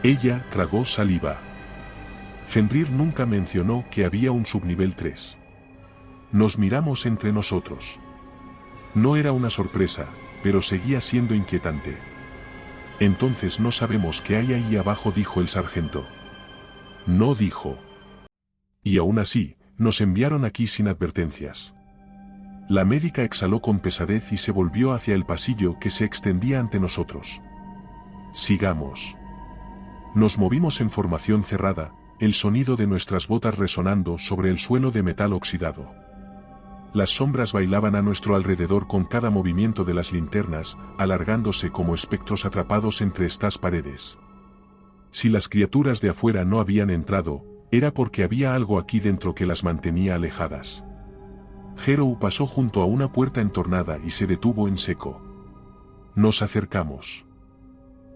Ella tragó saliva. Fenrir nunca mencionó que había un subnivel 3. Nos miramos entre nosotros. No era una sorpresa, pero seguía siendo inquietante. Entonces no sabemos qué hay ahí abajo, dijo el sargento. No dijo. Y aún así, nos enviaron aquí sin advertencias. La médica exhaló con pesadez y se volvió hacia el pasillo que se extendía ante nosotros. Sigamos. Nos movimos en formación cerrada, el sonido de nuestras botas resonando sobre el suelo de metal oxidado. Las sombras bailaban a nuestro alrededor con cada movimiento de las linternas, alargándose como espectros atrapados entre estas paredes. Si las criaturas de afuera no habían entrado, era porque había algo aquí dentro que las mantenía alejadas. Harrow pasó junto a una puerta entornada y se detuvo en seco. Nos acercamos.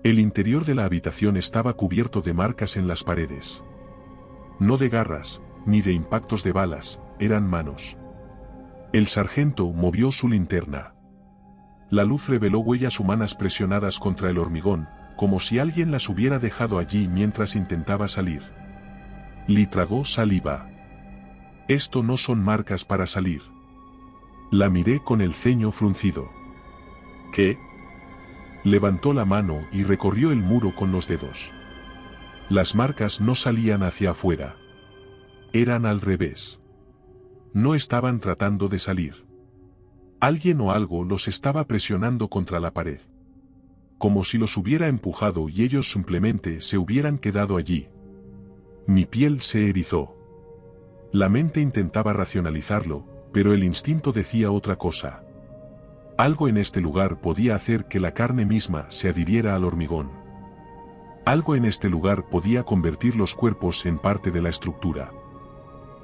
El interior de la habitación estaba cubierto de marcas en las paredes. No de garras, ni de impactos de balas, eran manos. El sargento movió su linterna. La luz reveló huellas humanas presionadas contra el hormigón, como si alguien las hubiera dejado allí mientras intentaba salir. Lee tragó saliva. Esto no son marcas para salir. La miré con el ceño fruncido. ¿Qué? Levantó la mano y recorrió el muro con los dedos. Las marcas no salían hacia afuera. Eran al revés. No estaban tratando de salir. Alguien o algo los estaba presionando contra la pared. Como si los hubiera empujado y ellos simplemente se hubieran quedado allí. Mi piel se erizó. La mente intentaba racionalizarlo, Pero el instinto decía otra cosa. Algo en este lugar podía hacer que la carne misma se adhiriera al hormigón. Algo en este lugar podía convertir los cuerpos en parte de la estructura.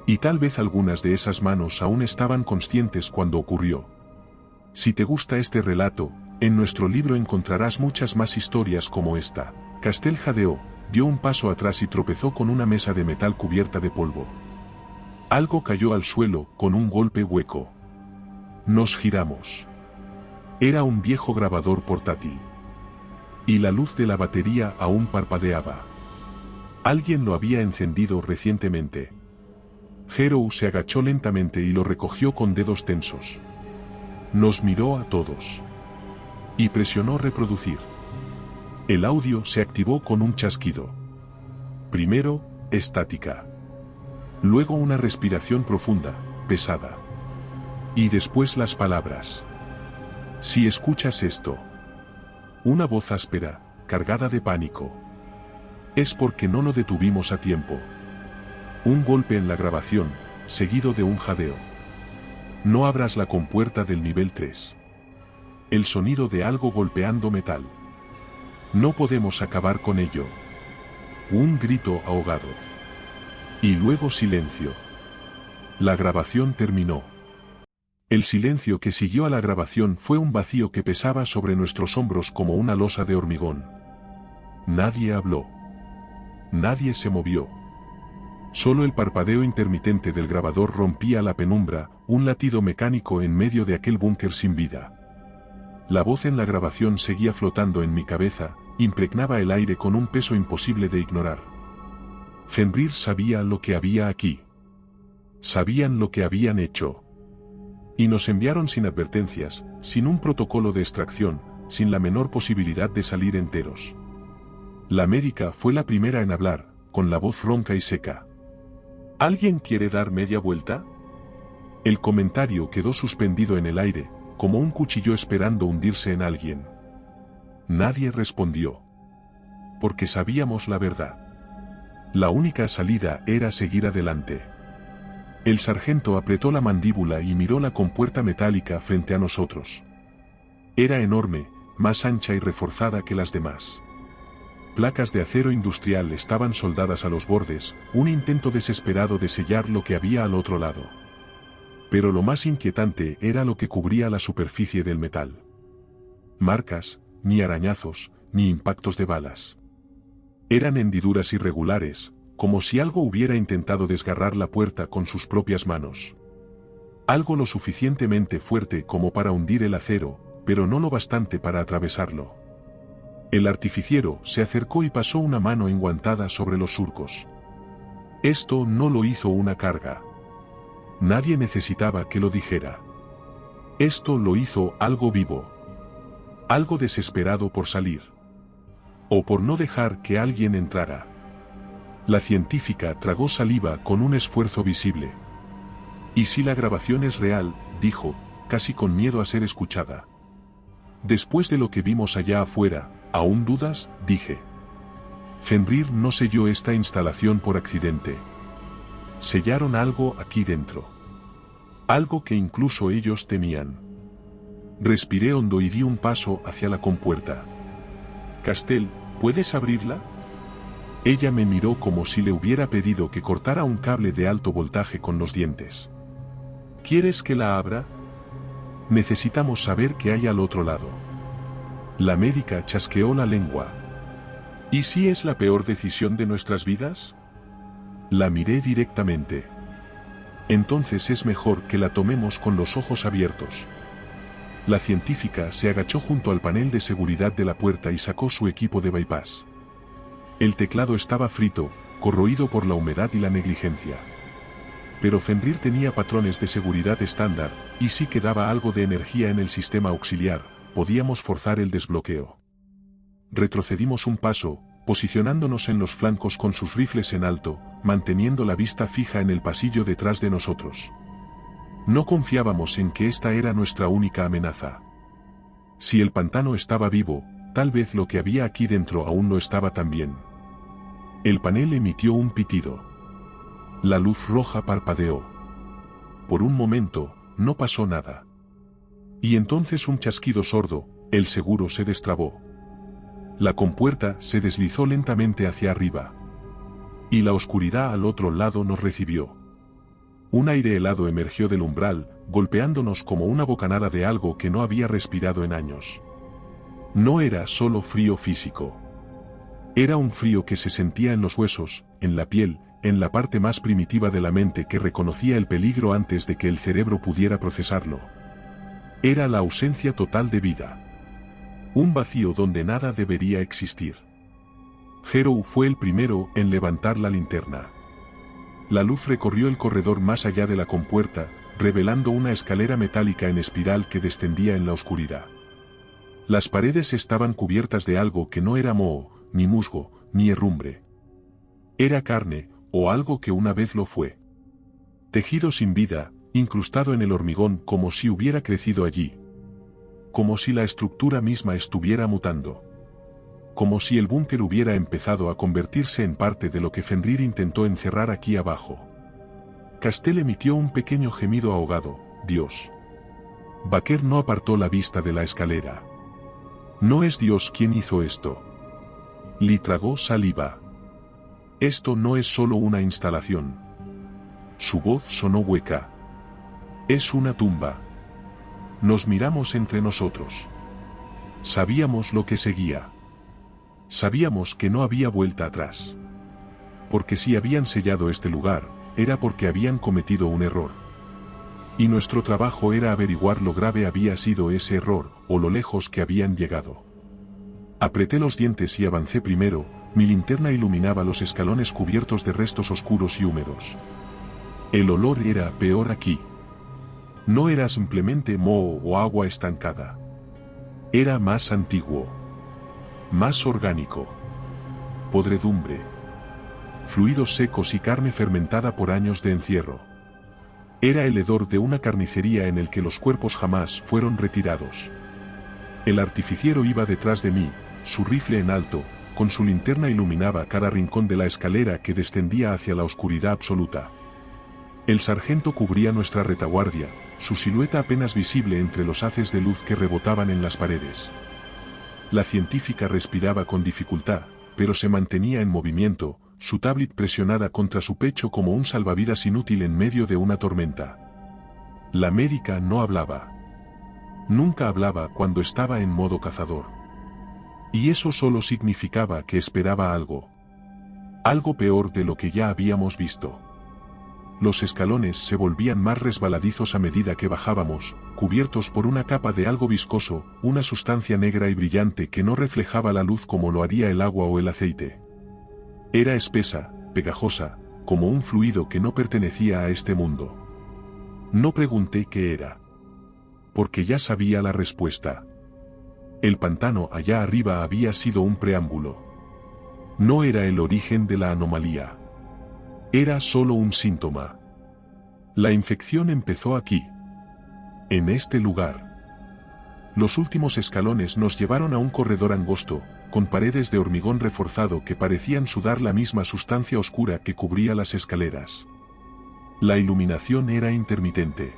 Y tal vez algunas de esas manos aún estaban conscientes cuando ocurrió. Si te gusta este relato, en nuestro libro encontrarás muchas más historias como esta. Castell jadeó, dio un paso atrás y tropezó con una mesa de metal cubierta de polvo. Algo cayó al suelo con un golpe hueco. Nos giramos. Era un viejo grabador portátil. Y la luz de la batería aún parpadeaba. Alguien lo había encendido recientemente. Hero se agachó lentamente y lo recogió con dedos tensos. Nos miró a todos. Y presionó reproducir. El audio se activó con un chasquido. Primero, estática. Luego una respiración profunda, pesada. Y después las palabras. Si escuchas esto. Una voz áspera, cargada de pánico. Es porque no lo detuvimos a tiempo. Un golpe en la grabación, seguido de un jadeo. No abras la compuerta del nivel 3. El sonido de algo golpeando metal. No podemos acabar con ello. Un grito ahogado. Y luego silencio. La grabación terminó. El silencio que siguió a la grabación fue un vacío que pesaba sobre nuestros hombros como una losa de hormigón. Nadie habló. Nadie se movió. Solo el parpadeo intermitente del grabador rompía la penumbra, un latido mecánico en medio de aquel búnker sin vida. La voz en la grabación seguía flotando en mi cabeza, impregnaba el aire con un peso imposible de ignorar. Fenrir sabía lo que había aquí. Sabían lo que habían hecho. Y nos enviaron sin advertencias, sin un protocolo de extracción, sin la menor posibilidad de salir enteros. La médica fue la primera en hablar, con la voz ronca y seca. ¿Alguien quiere dar media vuelta? El comentario quedó suspendido en el aire, como un cuchillo esperando hundirse en alguien. Nadie respondió. Porque sabíamos la verdad. La única salida era seguir adelante. El sargento apretó la mandíbula y miró la compuerta metálica frente a nosotros. Era enorme, más ancha y reforzada que las demás. Placas de acero industrial estaban soldadas a los bordes, un intento desesperado de sellar lo que había al otro lado. Pero lo más inquietante era lo que cubría la superficie del metal. Marcas, ni arañazos, ni impactos de balas. Eran hendiduras irregulares, como si algo hubiera intentado desgarrar la puerta con sus propias manos. Algo lo suficientemente fuerte como para hundir el acero, pero no lo bastante para atravesarlo. El artificiero se acercó y pasó una mano enguantada sobre los surcos. Esto no lo hizo una carga. Nadie necesitaba que lo dijera. Esto lo hizo algo vivo. Algo desesperado por salir. O por no dejar que alguien entrara. La científica tragó saliva con un esfuerzo visible. ¿Y si la grabación es real?, dijo, casi con miedo a ser escuchada. Después de lo que vimos allá afuera, ¿aún dudas?, dije. Fenrir no selló esta instalación por accidente. Sellaron algo aquí dentro. Algo que incluso ellos temían. Respiré hondo y di un paso hacia la compuerta. Castell, ¿puedes abrirla? Ella me miró como si le hubiera pedido que cortara un cable de alto voltaje con los dientes. ¿Quieres que la abra? Necesitamos saber qué hay al otro lado. La médica chasqueó la lengua. ¿Y si es la peor decisión de nuestras vidas? La miré directamente. Entonces es mejor que la tomemos con los ojos abiertos. La científica se agachó junto al panel de seguridad de la puerta y sacó su equipo de bypass. El teclado estaba frito, corroído por la humedad y la negligencia. Pero Fenrir tenía patrones de seguridad estándar, y si quedaba algo de energía en el sistema auxiliar, podíamos forzar el desbloqueo. Retrocedimos un paso, posicionándonos en los flancos con sus rifles en alto, manteniendo la vista fija en el pasillo detrás de nosotros. No confiábamos en que esta era nuestra única amenaza. Si el pantano estaba vivo, tal vez lo que había aquí dentro aún no estaba tan bien. El panel emitió un pitido. La luz roja parpadeó. Por un momento, no pasó nada. Y entonces un chasquido sordo, el seguro se destrabó. La compuerta se deslizó lentamente hacia arriba. Y la oscuridad al otro lado nos recibió. Un aire helado emergió del umbral, golpeándonos como una bocanada de algo que no había respirado en años. No era solo frío físico. Era un frío que se sentía en los huesos, en la piel, en la parte más primitiva de la mente que reconocía el peligro antes de que el cerebro pudiera procesarlo. Era la ausencia total de vida. Un vacío donde nada debería existir. Harrow fue el primero en levantar la linterna. La luz recorrió el corredor más allá de la compuerta, revelando una escalera metálica en espiral que descendía en la oscuridad. Las paredes estaban cubiertas de algo que no era moho, ni musgo, ni herrumbre. Era carne, o algo que una vez lo fue. Tejido sin vida, incrustado en el hormigón como si hubiera crecido allí. Como si la estructura misma estuviera mutando. Como si el búnker hubiera empezado a convertirse en parte de lo que Fenrir intentó encerrar aquí abajo. Castell emitió un pequeño gemido ahogado. Dios. Baker no apartó la vista de la escalera. No es Dios quien hizo esto. Lee tragó saliva. Esto no es solo una instalación. Su voz sonó hueca. Es una tumba. Nos miramos entre nosotros. Sabíamos lo que seguía. Sabíamos que no había vuelta atrás. Porque si habían sellado este lugar, era porque habían cometido un error. Y nuestro trabajo era averiguar lo grave había sido ese error, o lo lejos que habían llegado. Apreté los dientes y avancé primero, mi linterna iluminaba los escalones cubiertos de restos oscuros y húmedos. El olor era peor aquí. No era simplemente moho o agua estancada. Era más antiguo. Más orgánico. Podredumbre. Fluidos secos y carne fermentada por años de encierro. Era el hedor de una carnicería en el que los cuerpos jamás fueron retirados. El artificiero iba detrás de mí, su rifle en alto, con su linterna iluminaba cada rincón de la escalera que descendía hacia la oscuridad absoluta. El sargento cubría nuestra retaguardia, su silueta apenas visible entre los haces de luz que rebotaban en las paredes. La científica respiraba con dificultad, pero se mantenía en movimiento, su tablet presionada contra su pecho como un salvavidas inútil en medio de una tormenta. La médica no hablaba. Nunca hablaba cuando estaba en modo cazador. Y eso solo significaba que esperaba algo. Algo peor de lo que ya habíamos visto. Los escalones se volvían más resbaladizos a medida que bajábamos, cubiertos por una capa de algo viscoso, una sustancia negra y brillante que no reflejaba la luz como lo haría el agua o el aceite. Era espesa, pegajosa, como un fluido que no pertenecía a este mundo. No pregunté qué era. Porque ya sabía la respuesta. El pantano allá arriba había sido un preámbulo. No era el origen de la anomalía. Era solo un síntoma. La infección empezó aquí. En este lugar. Los últimos escalones nos llevaron a un corredor angosto, con paredes de hormigón reforzado que parecían sudar la misma sustancia oscura que cubría las escaleras. La iluminación era intermitente.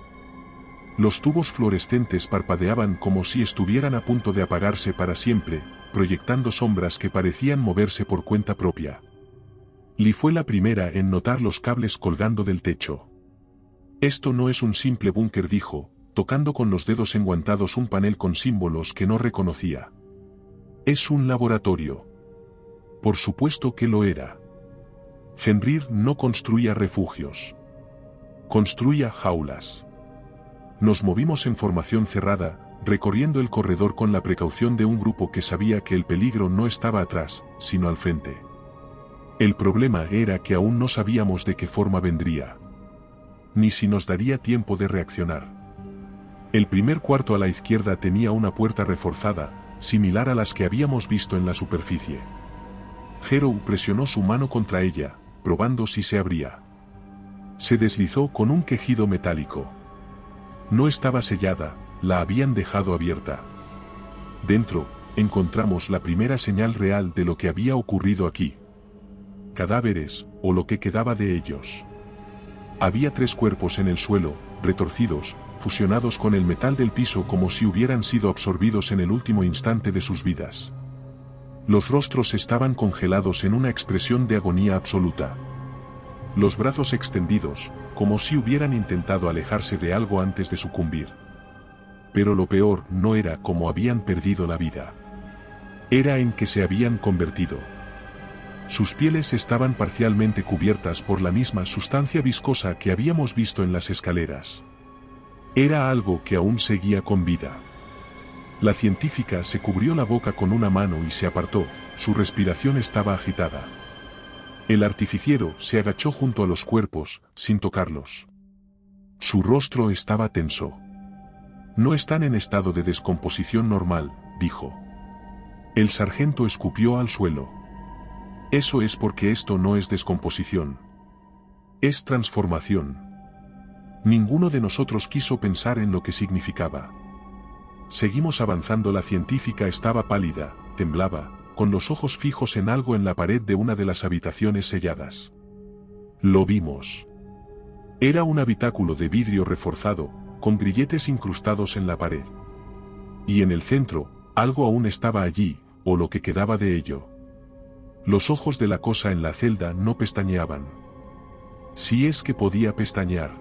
Los tubos fluorescentes parpadeaban como si estuvieran a punto de apagarse para siempre, proyectando sombras que parecían moverse por cuenta propia. Lee fue la primera en notar los cables colgando del techo. Esto no es un simple búnker, dijo, tocando con los dedos enguantados un panel con símbolos que no reconocía. Es un laboratorio. Por supuesto que lo era. Fenrir no construía refugios. Construía jaulas. Nos movimos en formación cerrada, recorriendo el corredor con la precaución de un grupo que sabía que el peligro no estaba atrás, sino al frente. El problema era que aún no sabíamos de qué forma vendría. Ni si nos daría tiempo de reaccionar. El primer cuarto a la izquierda tenía una puerta reforzada, similar a las que habíamos visto en la superficie. Harrow presionó su mano contra ella, probando si se abría. Se deslizó con un quejido metálico. No estaba sellada, la habían dejado abierta. Dentro, encontramos la primera señal real de lo que había ocurrido aquí. Cadáveres, o lo que quedaba de ellos. Había 3 cuerpos en el suelo, retorcidos, fusionados con el metal del piso como si hubieran sido absorbidos en el último instante de sus vidas. Los rostros estaban congelados en una expresión de agonía absoluta. Los brazos extendidos, como si hubieran intentado alejarse de algo antes de sucumbir. Pero lo peor no era cómo habían perdido la vida. Era en que se habían convertido. Sus pieles estaban parcialmente cubiertas por la misma sustancia viscosa que habíamos visto en las escaleras. Era algo que aún seguía con vida. La científica se cubrió la boca con una mano y se apartó, su respiración estaba agitada. El artificiero se agachó junto a los cuerpos, sin tocarlos. Su rostro estaba tenso. No están en estado de descomposición normal, dijo. El sargento escupió al suelo. Eso es porque esto no es descomposición. Es transformación. Ninguno de nosotros quiso pensar en lo que significaba. Seguimos avanzando. La científica estaba pálida, temblaba, con los ojos fijos en algo en la pared de una de las habitaciones selladas. Lo vimos. Era un habitáculo de vidrio reforzado, con grilletes incrustados en la pared. Y en el centro, algo aún estaba allí, o lo que quedaba de ello. Los ojos de la cosa en la celda no pestañeaban. Si es que podía pestañear.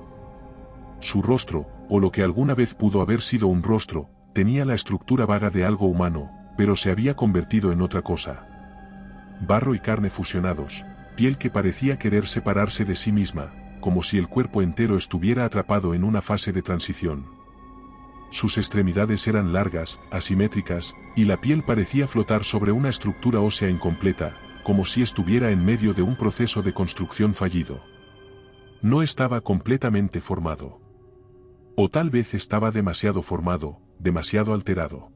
Su rostro, o lo que alguna vez pudo haber sido un rostro, tenía la estructura vaga de algo humano, pero se había convertido en otra cosa. Barro y carne fusionados, piel que parecía querer separarse de sí misma, como si el cuerpo entero estuviera atrapado en una fase de transición. Sus extremidades eran largas, asimétricas, y la piel parecía flotar sobre una estructura ósea incompleta, como si estuviera en medio de un proceso de construcción fallido. No estaba completamente formado. O tal vez estaba demasiado formado, demasiado alterado.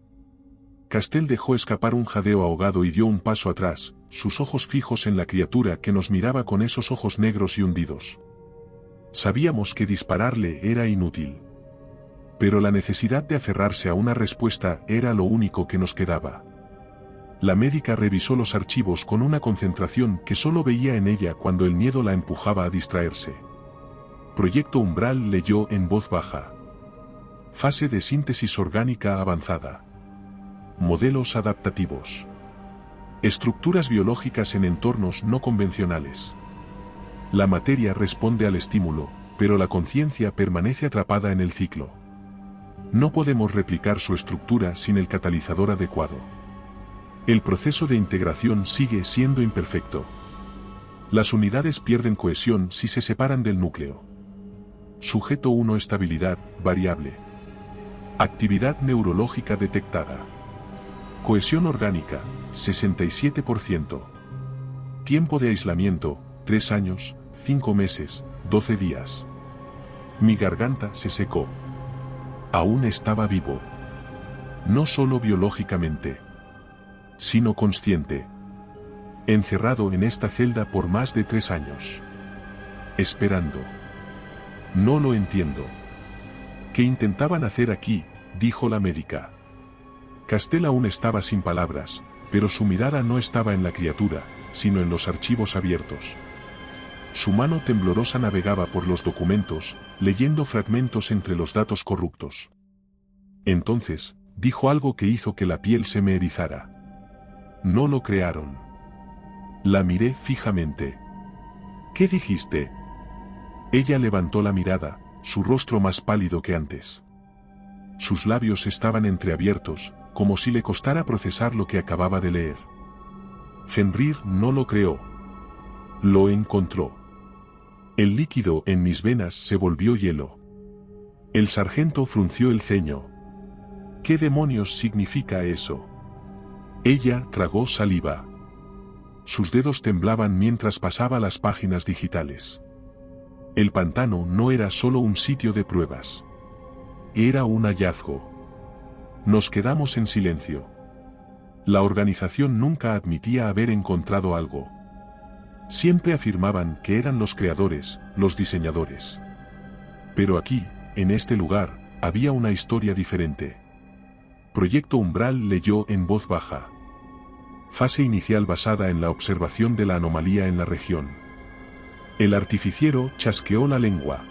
Castell dejó escapar un jadeo ahogado y dio un paso atrás, sus ojos fijos en la criatura que nos miraba con esos ojos negros y hundidos. Sabíamos que dispararle era inútil. Pero la necesidad de aferrarse a una respuesta era lo único que nos quedaba. La médica revisó los archivos con una concentración que solo veía en ella cuando el miedo la empujaba a distraerse. Proyecto Umbral leyó en voz baja. Fase de síntesis orgánica avanzada. Modelos adaptativos. Estructuras biológicas en entornos no convencionales. La materia responde al estímulo, pero la conciencia permanece atrapada en el ciclo. No podemos replicar su estructura sin el catalizador adecuado. El proceso de integración sigue siendo imperfecto. Las unidades pierden cohesión si se separan del núcleo. Sujeto 1. Estabilidad, variable. Actividad neurológica detectada. Cohesión orgánica, 67%. Tiempo de aislamiento, 3 años, 5 meses, 12 días. Mi garganta se secó. Aún estaba vivo. No solo biológicamente, sino consciente. Encerrado en esta celda por más de 3 años. Esperando. No lo entiendo. ¿Qué intentaban hacer aquí?, dijo la médica. Castell aún estaba sin palabras, pero su mirada no estaba en la criatura, sino en los archivos abiertos. Su mano temblorosa navegaba por los documentos, leyendo fragmentos entre los datos corruptos. Entonces, dijo algo que hizo que la piel se me erizara. No lo crearon. La miré fijamente. ¿Qué dijiste? Ella levantó la mirada, su rostro más pálido que antes. Sus labios estaban entreabiertos, como si le costara procesar lo que acababa de leer. Fenrir no lo creó. Lo encontró. El líquido en mis venas se volvió hielo. El sargento frunció el ceño. ¿Qué demonios significa eso? Ella tragó saliva. Sus dedos temblaban mientras pasaba las páginas digitales. El pantano no era solo un sitio de pruebas. Era un hallazgo. Nos quedamos en silencio. La organización nunca admitía haber encontrado algo. Siempre afirmaban que eran los creadores, los diseñadores. Pero aquí, en este lugar, había una historia diferente. Proyecto Umbral leyó en voz baja. Fase inicial basada en la observación de la anomalía en la región. El artificiero chasqueó la lengua.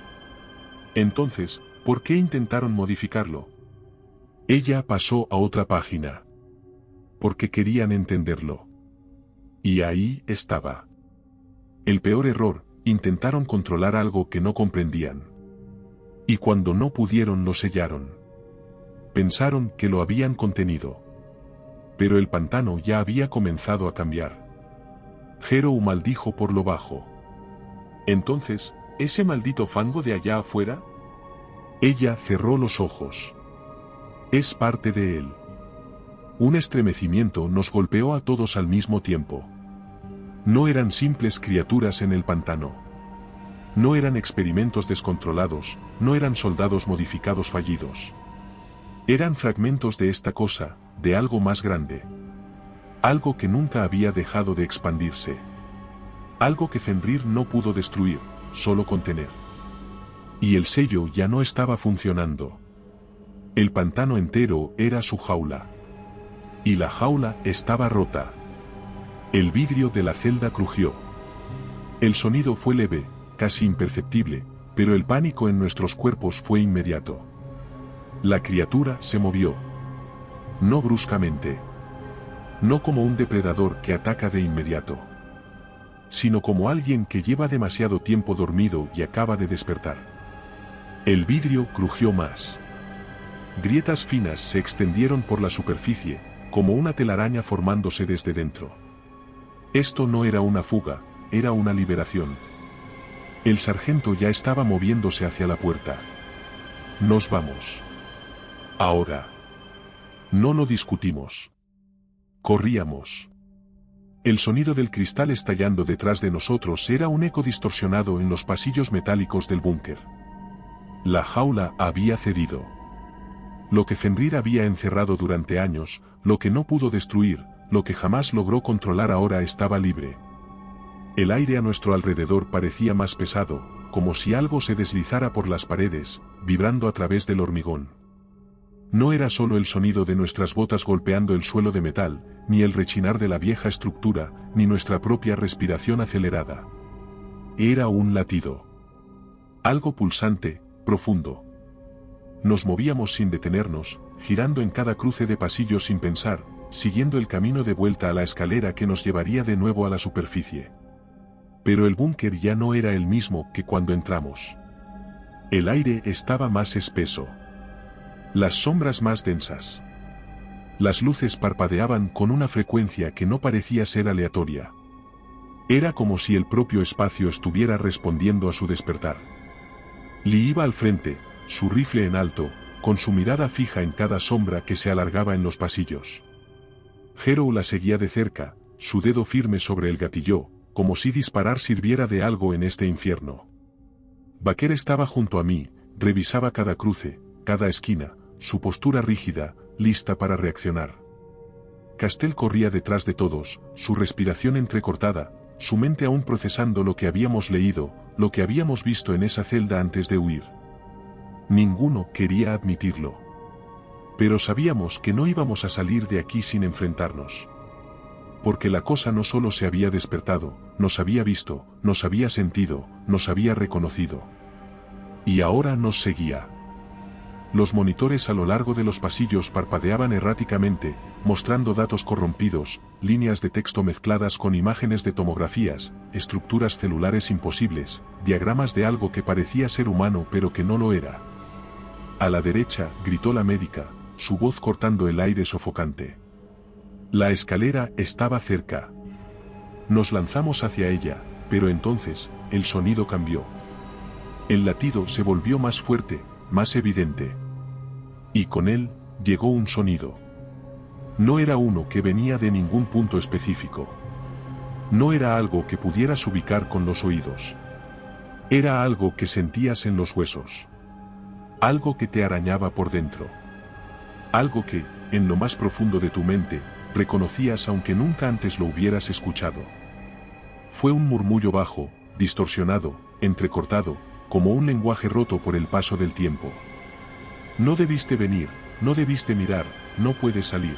Entonces, ¿Por qué intentaron modificarlo? Ella pasó a otra página. Porque querían entenderlo. Y ahí estaba. El peor error, intentaron controlar algo que no comprendían. Y cuando no pudieron lo sellaron. Pensaron que lo habían contenido. Pero el pantano ya había comenzado a cambiar. Jero maldijo por lo bajo. Entonces, ¿ese maldito fango de allá afuera? Ella cerró los ojos. Es parte de él. Un estremecimiento nos golpeó a todos al mismo tiempo. No eran simples criaturas en el pantano. No eran experimentos descontrolados, no eran soldados modificados fallidos. Eran fragmentos de esta cosa, de algo más grande. Algo que nunca había dejado de expandirse. Algo que Fenrir no pudo destruir, solo contener. Y el sello ya no estaba funcionando. El pantano entero era su jaula. Y la jaula estaba rota. El vidrio de la celda crujió. El sonido fue leve, casi imperceptible, pero el pánico en nuestros cuerpos fue inmediato. La criatura se movió. No bruscamente. No como un depredador que ataca de inmediato. Sino como alguien que lleva demasiado tiempo dormido y acaba de despertar. El vidrio crujió más. Grietas finas se extendieron por la superficie, como una telaraña formándose desde dentro. Esto no era una fuga, era una liberación. El sargento ya estaba moviéndose hacia la puerta. Nos vamos. Ahora. No lo discutimos. Corríamos. El sonido del cristal estallando detrás de nosotros era un eco distorsionado en los pasillos metálicos del búnker. La jaula había cedido. Lo que Fenrir había encerrado durante años, lo que no pudo destruir, lo que jamás logró controlar ahora estaba libre. El aire a nuestro alrededor parecía más pesado, como si algo se deslizara por las paredes, vibrando a través del hormigón. No era solo el sonido de nuestras botas golpeando el suelo de metal, ni el rechinar de la vieja estructura, ni nuestra propia respiración acelerada. Era un latido. Algo pulsante, profundo. Nos movíamos sin detenernos, girando en cada cruce de pasillo sin pensar, siguiendo el camino de vuelta a la escalera que nos llevaría de nuevo a la superficie. Pero el búnker ya no era el mismo que cuando entramos. El aire estaba más espeso. Las sombras más densas. Las luces parpadeaban con una frecuencia que no parecía ser aleatoria. Era como si el propio espacio estuviera respondiendo a su despertar. Lee iba al frente, su rifle en alto, con su mirada fija en cada sombra que se alargaba en los pasillos. Jero la seguía de cerca, su dedo firme sobre el gatillo, como si disparar sirviera de algo en este infierno. Baker estaba junto a mí, revisaba cada cruce, cada esquina, su postura rígida, lista para reaccionar. Castell corría detrás de todos, su respiración entrecortada, su mente aún procesando lo que habíamos leído, lo que habíamos visto en esa celda antes de huir. Ninguno quería admitirlo. Pero sabíamos que no íbamos a salir de aquí sin enfrentarnos. Porque la cosa no solo se había despertado, nos había visto, nos había sentido, nos había reconocido. Y ahora nos seguía. Los monitores a lo largo de los pasillos parpadeaban erráticamente, mostrando datos corrompidos, líneas de texto mezcladas con imágenes de tomografías, estructuras celulares imposibles, diagramas de algo que parecía ser humano pero que no lo era. A la derecha, gritó la médica, su voz cortando el aire sofocante. La escalera estaba cerca. Nos lanzamos hacia ella, pero entonces, el sonido cambió. El latido se volvió más fuerte, más evidente. Y con él, llegó un sonido. No era uno que venía de ningún punto específico. No era algo que pudieras ubicar con los oídos. Era algo que sentías en los huesos. Algo que te arañaba por dentro. Algo que, en lo más profundo de tu mente, reconocías aunque nunca antes lo hubieras escuchado. Fue un murmullo bajo, distorsionado, entrecortado, como un lenguaje roto por el paso del tiempo. No debiste venir, no debiste mirar, no puedes salir.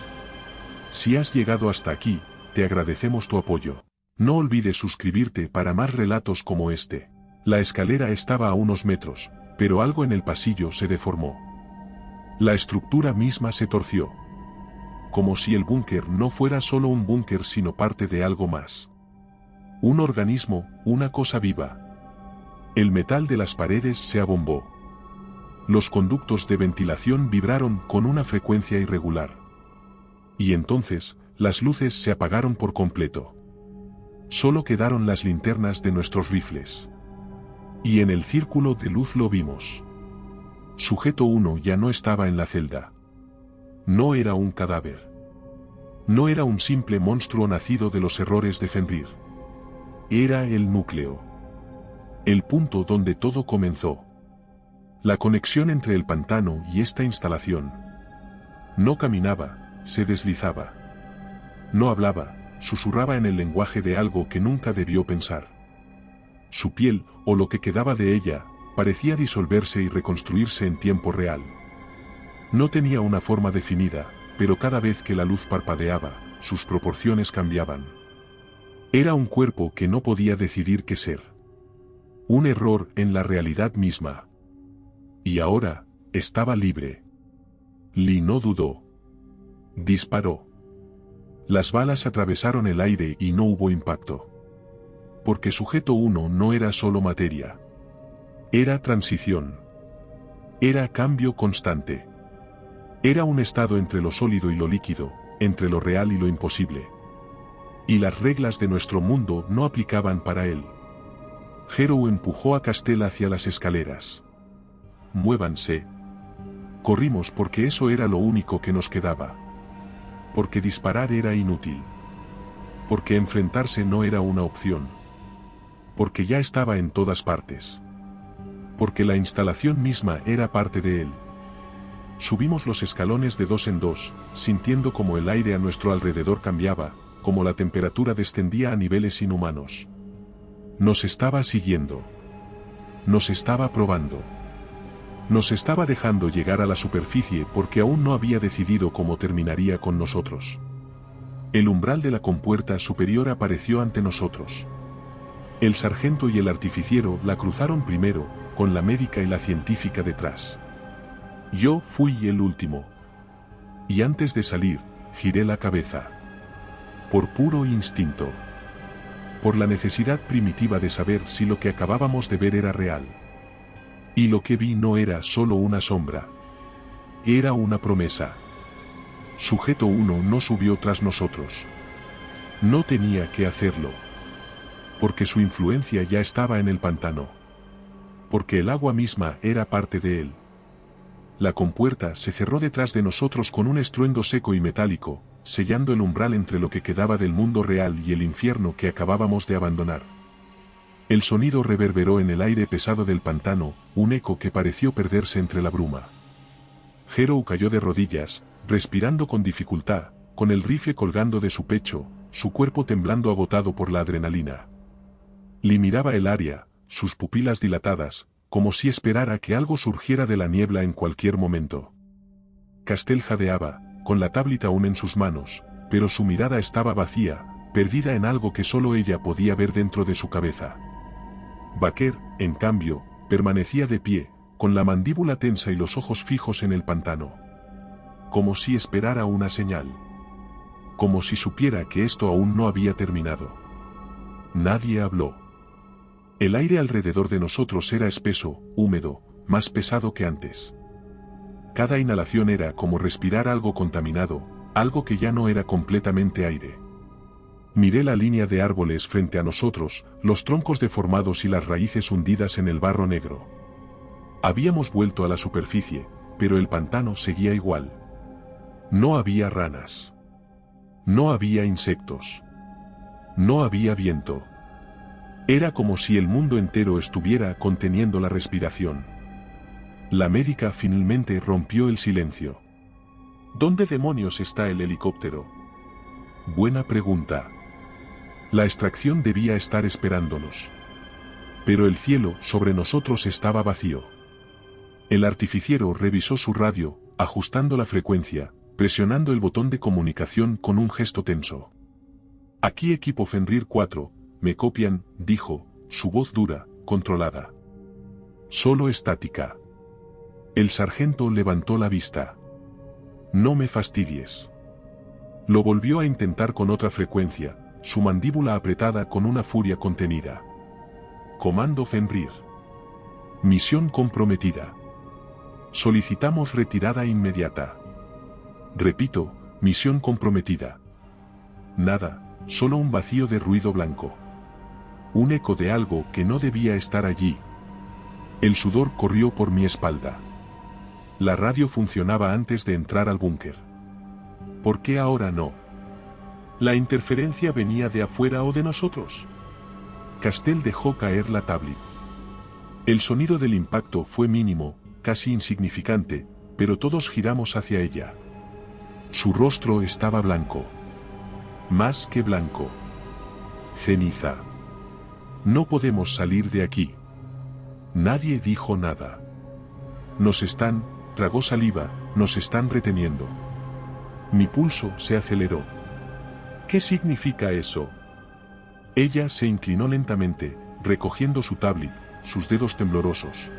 Si has llegado hasta aquí, te agradecemos tu apoyo. No olvides suscribirte para más relatos como este. La escalera estaba a unos metros, pero algo en el pasillo se deformó. La estructura misma se torció. Como si el búnker no fuera solo un búnker sino parte de algo más. Un organismo, una cosa viva. El metal de las paredes se abombó. Los conductos de ventilación vibraron con una frecuencia irregular. Y entonces, las luces se apagaron por completo. Solo quedaron las linternas de nuestros rifles. Y en el círculo de luz lo vimos. Sujeto 1 ya no estaba en la celda. No era un cadáver. No era un simple monstruo nacido de los errores de Fenrir. Era el núcleo. El punto donde todo comenzó. La conexión entre el pantano y esta instalación. No caminaba, se deslizaba. No hablaba, susurraba en el lenguaje de algo que nunca debió pensar. Su piel, o lo que quedaba de ella, parecía disolverse y reconstruirse en tiempo real. No tenía una forma definida, pero cada vez que la luz parpadeaba, sus proporciones cambiaban. Era un cuerpo que no podía decidir qué ser. Un error en la realidad misma. Y ahora, estaba libre. Lee no dudó. Disparó. Las balas atravesaron el aire y no hubo impacto. Porque sujeto 1 no era solo materia. Era transición. Era cambio constante. Era un estado entre lo sólido y lo líquido, entre lo real y lo imposible. Y las reglas de nuestro mundo no aplicaban para él. Hero empujó a Castell hacia las escaleras. Muévanse. Corrimos porque eso era lo único que nos quedaba. Porque disparar era inútil. Porque enfrentarse no era una opción. Porque ya estaba en todas partes. Porque la instalación misma era parte de él. Subimos los escalones de 2 en 2, sintiendo como el aire a nuestro alrededor cambiaba, como la temperatura descendía a niveles inhumanos. Nos estaba siguiendo. Nos estaba probando. Nos estaba dejando llegar a la superficie porque aún no había decidido cómo terminaría con nosotros. El umbral de la compuerta superior apareció ante nosotros. El sargento y el artificiero la cruzaron primero, con la médica y la científica detrás. Yo fui el último. Y antes de salir, giré la cabeza. Por puro instinto. Por la necesidad primitiva de saber si lo que acabábamos de ver era real. Y lo que vi no era solo una sombra. Era una promesa. Sujeto 1 no subió tras nosotros. No tenía que hacerlo. Porque su influencia ya estaba en el pantano. Porque el agua misma era parte de él. La compuerta se cerró detrás de nosotros con un estruendo seco y metálico, sellando el umbral entre lo que quedaba del mundo real y el infierno que acabábamos de abandonar. El sonido reverberó en el aire pesado del pantano, un eco que pareció perderse entre la bruma. Hero cayó de rodillas, respirando con dificultad, con el rifle colgando de su pecho, su cuerpo temblando agotado por la adrenalina. Lee miraba el área, sus pupilas dilatadas, como si esperara que algo surgiera de la niebla en cualquier momento. Castell jadeaba, con la tablita aún en sus manos, pero su mirada estaba vacía, perdida en algo que solo ella podía ver dentro de su cabeza. Baker, en cambio, permanecía de pie, con la mandíbula tensa y los ojos fijos en el pantano. Como si esperara una señal. Como si supiera que esto aún no había terminado. Nadie habló. El aire alrededor de nosotros era espeso, húmedo, más pesado que antes. Cada inhalación era como respirar algo contaminado, algo que ya no era completamente aire. Miré la línea de árboles frente a nosotros, los troncos deformados y las raíces hundidas en el barro negro. Habíamos vuelto a la superficie, pero el pantano seguía igual. No había ranas. No había insectos. No había viento. Era como si el mundo entero estuviera conteniendo la respiración. La médica finalmente rompió el silencio. ¿Dónde demonios está el helicóptero? Buena pregunta. La extracción debía estar esperándonos. Pero el cielo sobre nosotros estaba vacío. El artificiero revisó su radio, ajustando la frecuencia, presionando el botón de comunicación con un gesto tenso. Aquí equipo Fenrir 4, me copian, dijo, su voz dura, controlada. Solo estática. El sargento levantó la vista. No me fastidies. Lo volvió a intentar con otra frecuencia, su mandíbula apretada con una furia contenida. Comando Fenrir. Misión comprometida. Solicitamos retirada inmediata. Repito, misión comprometida. Nada, solo un vacío de ruido blanco. Un eco de algo que no debía estar allí. El sudor corrió por mi espalda. La radio funcionaba antes de entrar al búnker. ¿Por qué ahora no? ¿La interferencia venía de afuera o de nosotros? Castell dejó caer la tablet. El sonido del impacto fue mínimo, casi insignificante, pero todos giramos hacia ella. Su rostro estaba blanco. Más que blanco. Ceniza. No podemos salir de aquí. Nadie dijo nada. Tragó saliva, nos están reteniendo. Mi pulso se aceleró. ¿Qué significa eso? Ella se inclinó lentamente, recogiendo su tablet, sus dedos temblorosos.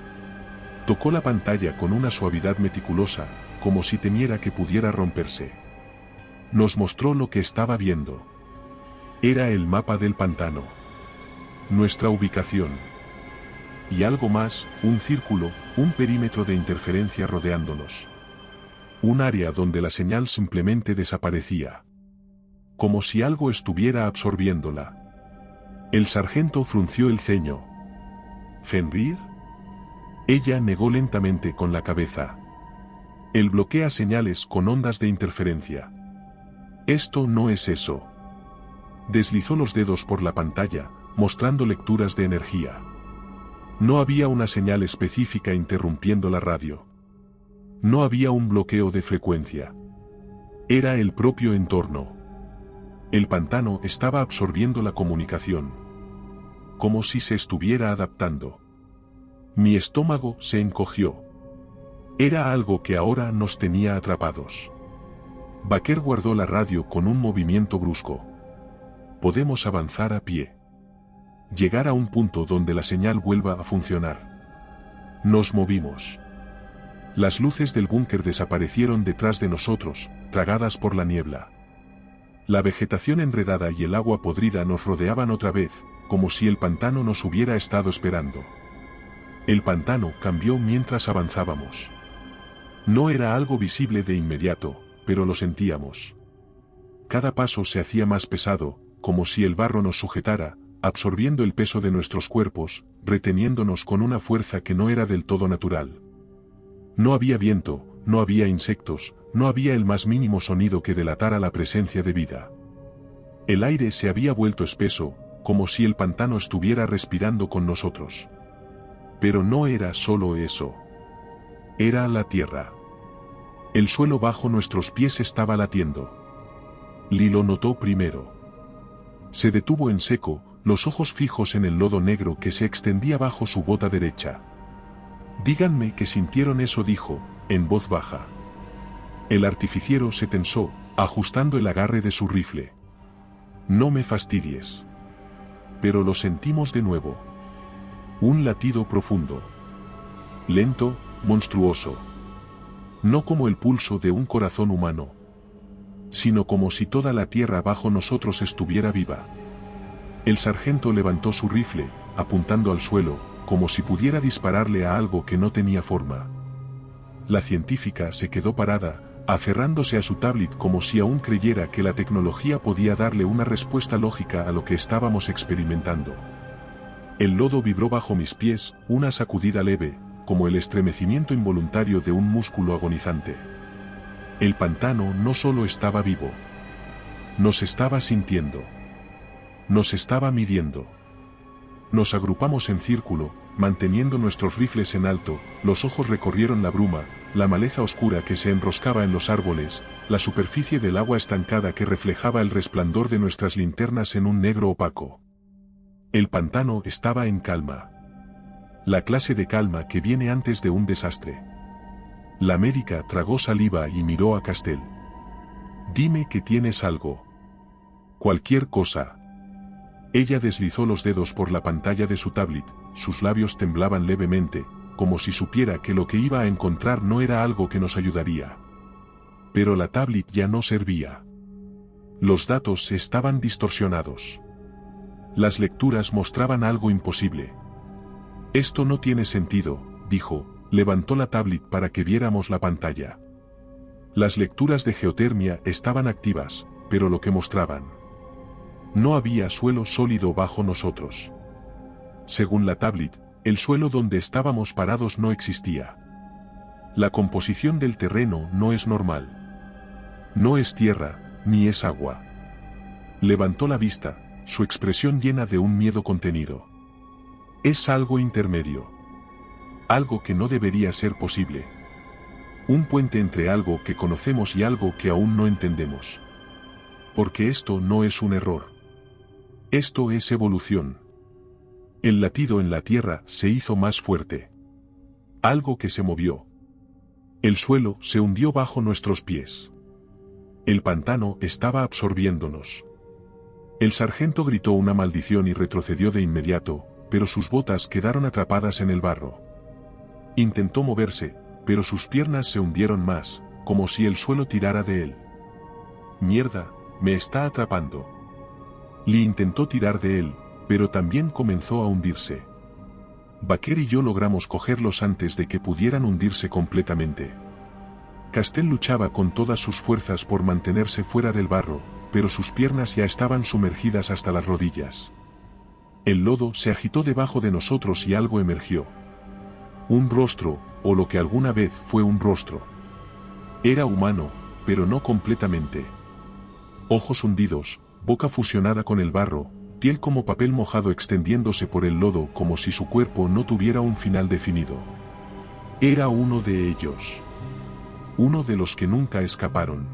Tocó la pantalla con una suavidad meticulosa, como si temiera que pudiera romperse. Nos mostró lo que estaba viendo. Era el mapa del pantano. Nuestra ubicación. Y algo más, un círculo, un perímetro de interferencia rodeándonos. Un área donde la señal simplemente desaparecía. Como si algo estuviera absorbiéndola. El sargento frunció el ceño. ¿Fenrir? Ella negó lentamente con la cabeza. Él bloquea señales con ondas de interferencia. Esto no es eso. Deslizó los dedos por la pantalla, mostrando lecturas de energía. No había una señal específica interrumpiendo la radio. No había un bloqueo de frecuencia. Era el propio entorno. El pantano estaba absorbiendo la comunicación. Como si se estuviera adaptando. Mi estómago se encogió. Era algo que ahora nos tenía atrapados. Baker guardó la radio con un movimiento brusco. Podemos avanzar a pie. Llegar a un punto donde la señal vuelva a funcionar. Nos movimos. Las luces del búnker desaparecieron detrás de nosotros, tragadas por la niebla. La vegetación enredada y el agua podrida nos rodeaban otra vez, como si el pantano nos hubiera estado esperando. El pantano cambió mientras avanzábamos. No era algo visible de inmediato, pero lo sentíamos. Cada paso se hacía más pesado, como si el barro nos sujetara, absorbiendo el peso de nuestros cuerpos, reteniéndonos con una fuerza que no era del todo natural. No había viento, no había insectos, no había el más mínimo sonido que delatara la presencia de vida. El aire se había vuelto espeso, como si el pantano estuviera respirando con nosotros. Pero no era solo eso. Era la tierra. El suelo bajo nuestros pies estaba latiendo. Lee lo notó primero. Se detuvo en seco, los ojos fijos en el lodo negro que se extendía bajo su bota derecha. Díganme que sintieron eso, dijo, en voz baja. El artificiero se tensó, ajustando el agarre de su rifle. No me fastidies. Pero lo sentimos de nuevo. Un latido profundo. Lento, monstruoso. No como el pulso de un corazón humano. Sino como si toda la tierra bajo nosotros estuviera viva. El sargento levantó su rifle, apuntando al suelo, como si pudiera dispararle a algo que no tenía forma. La científica se quedó parada, aferrándose a su tablet como si aún creyera que la tecnología podía darle una respuesta lógica a lo que estábamos experimentando. El lodo vibró bajo mis pies, una sacudida leve, como el estremecimiento involuntario de un músculo agonizante. El pantano no solo estaba vivo. Nos estaba sintiendo. Nos estaba midiendo. Nos agrupamos en círculo, manteniendo nuestros rifles en alto, los ojos recorrieron la bruma, la maleza oscura que se enroscaba en los árboles, la superficie del agua estancada que reflejaba el resplandor de nuestras linternas en un negro opaco. El pantano estaba en calma. La clase de calma que viene antes de un desastre. La médica tragó saliva y miró a Castell. Dime que tienes algo. Cualquier cosa. Ella deslizó los dedos por la pantalla de su tablet, sus labios temblaban levemente, como si supiera que lo que iba a encontrar no era algo que nos ayudaría. Pero la tablet ya no servía. Los datos estaban distorsionados. Las lecturas mostraban algo imposible. Esto no tiene sentido, dijo, levantó la tablet para que viéramos la pantalla. Las lecturas de geotermia estaban activas, pero lo que mostraban. No había suelo sólido bajo nosotros. Según la tablet, el suelo donde estábamos parados no existía. La composición del terreno no es normal. No es tierra, ni es agua. Levantó la vista, su expresión llena de un miedo contenido. Es algo intermedio. Algo que no debería ser posible. Un puente entre algo que conocemos y algo que aún no entendemos. Porque esto no es un error. Esto es evolución. El latido en la tierra se hizo más fuerte. Algo que se movió. El suelo se hundió bajo nuestros pies. El pantano estaba absorbiéndonos. El sargento gritó una maldición y retrocedió de inmediato, pero sus botas quedaron atrapadas en el barro. Intentó moverse, pero sus piernas se hundieron más, como si el suelo tirara de él. Mierda, me está atrapando. Lee intentó tirar de él, pero también comenzó a hundirse. Baker y yo logramos cogerlos antes de que pudieran hundirse completamente. Castell luchaba con todas sus fuerzas por mantenerse fuera del barro, pero sus piernas ya estaban sumergidas hasta las rodillas. El lodo se agitó debajo de nosotros y algo emergió. Un rostro, o lo que alguna vez fue un rostro. Era humano, pero no completamente. Ojos hundidos, boca fusionada con el barro, piel como papel mojado extendiéndose por el lodo como si su cuerpo no tuviera un final definido. Era uno de ellos. Uno de los que nunca escaparon.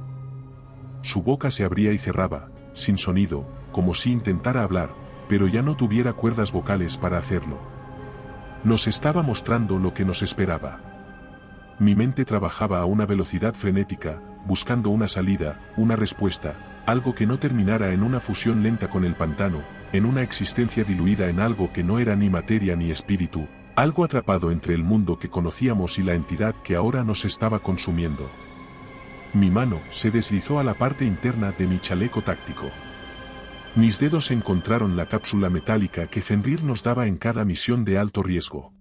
Su boca se abría y cerraba, sin sonido, como si intentara hablar, pero ya no tuviera cuerdas vocales para hacerlo. Nos estaba mostrando lo que nos esperaba. Mi mente trabajaba a una velocidad frenética, buscando una salida, una respuesta, algo que no terminara en una fusión lenta con el pantano, en una existencia diluida en algo que no era ni materia ni espíritu, algo atrapado entre el mundo que conocíamos y la entidad que ahora nos estaba consumiendo. Mi mano se deslizó a la parte interna de mi chaleco táctico. Mis dedos encontraron la cápsula metálica que Fenrir nos daba en cada misión de alto riesgo.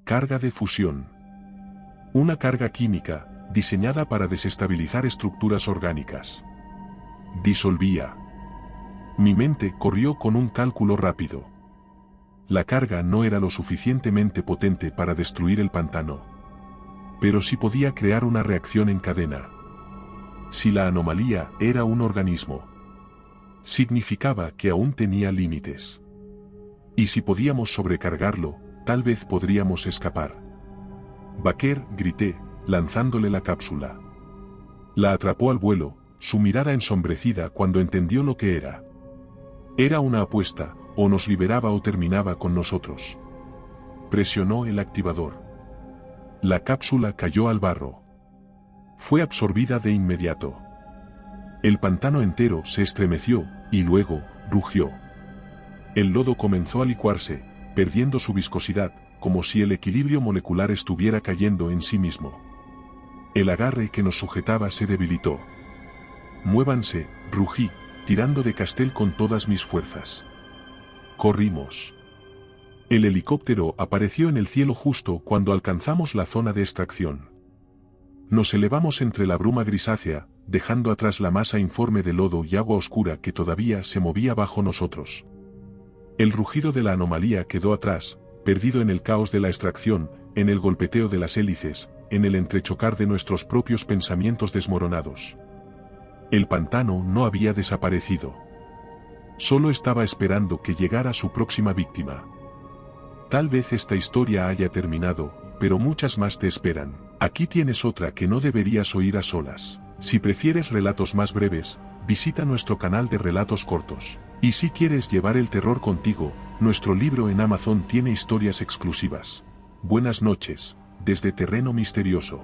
Carga de fusión. Una carga química, diseñada para desestabilizar estructuras orgánicas. Disolvía. Mi mente corrió con un cálculo rápido. La carga no era lo suficientemente potente para destruir el pantano. Pero sí podía crear una reacción en cadena. Si la anomalía era un organismo, significaba que aún tenía límites. Y si podíamos sobrecargarlo, tal vez podríamos escapar. Baker, grité, lanzándole la cápsula. La atrapó al vuelo, su mirada ensombrecida cuando entendió lo que era. Era una apuesta, o nos liberaba o terminaba con nosotros. Presionó el activador. La cápsula cayó al barro. Fue absorbida de inmediato. El pantano entero se estremeció, y luego, rugió. El lodo comenzó a licuarse, perdiendo su viscosidad, como si el equilibrio molecular estuviera cayendo en sí mismo. El agarre que nos sujetaba se debilitó. Muévanse, rugí, tirando de Castell con todas mis fuerzas. Corrimos. El helicóptero apareció en el cielo justo cuando alcanzamos la zona de extracción. Nos elevamos entre la bruma grisácea, dejando atrás la masa informe de lodo y agua oscura que todavía se movía bajo nosotros. El rugido de la anomalía quedó atrás, perdido en el caos de la extracción, en el golpeteo de las hélices, en el entrechocar de nuestros propios pensamientos desmoronados. El pantano no había desaparecido. Solo estaba esperando que llegara su próxima víctima. Tal vez esta historia haya terminado, pero muchas más te esperan. Aquí tienes otra que no deberías oír a solas. Si prefieres relatos más breves, visita nuestro canal de relatos cortos. Y si quieres llevar el terror contigo, nuestro libro en Amazon tiene historias exclusivas. Buenas noches, desde Terreno Misterioso.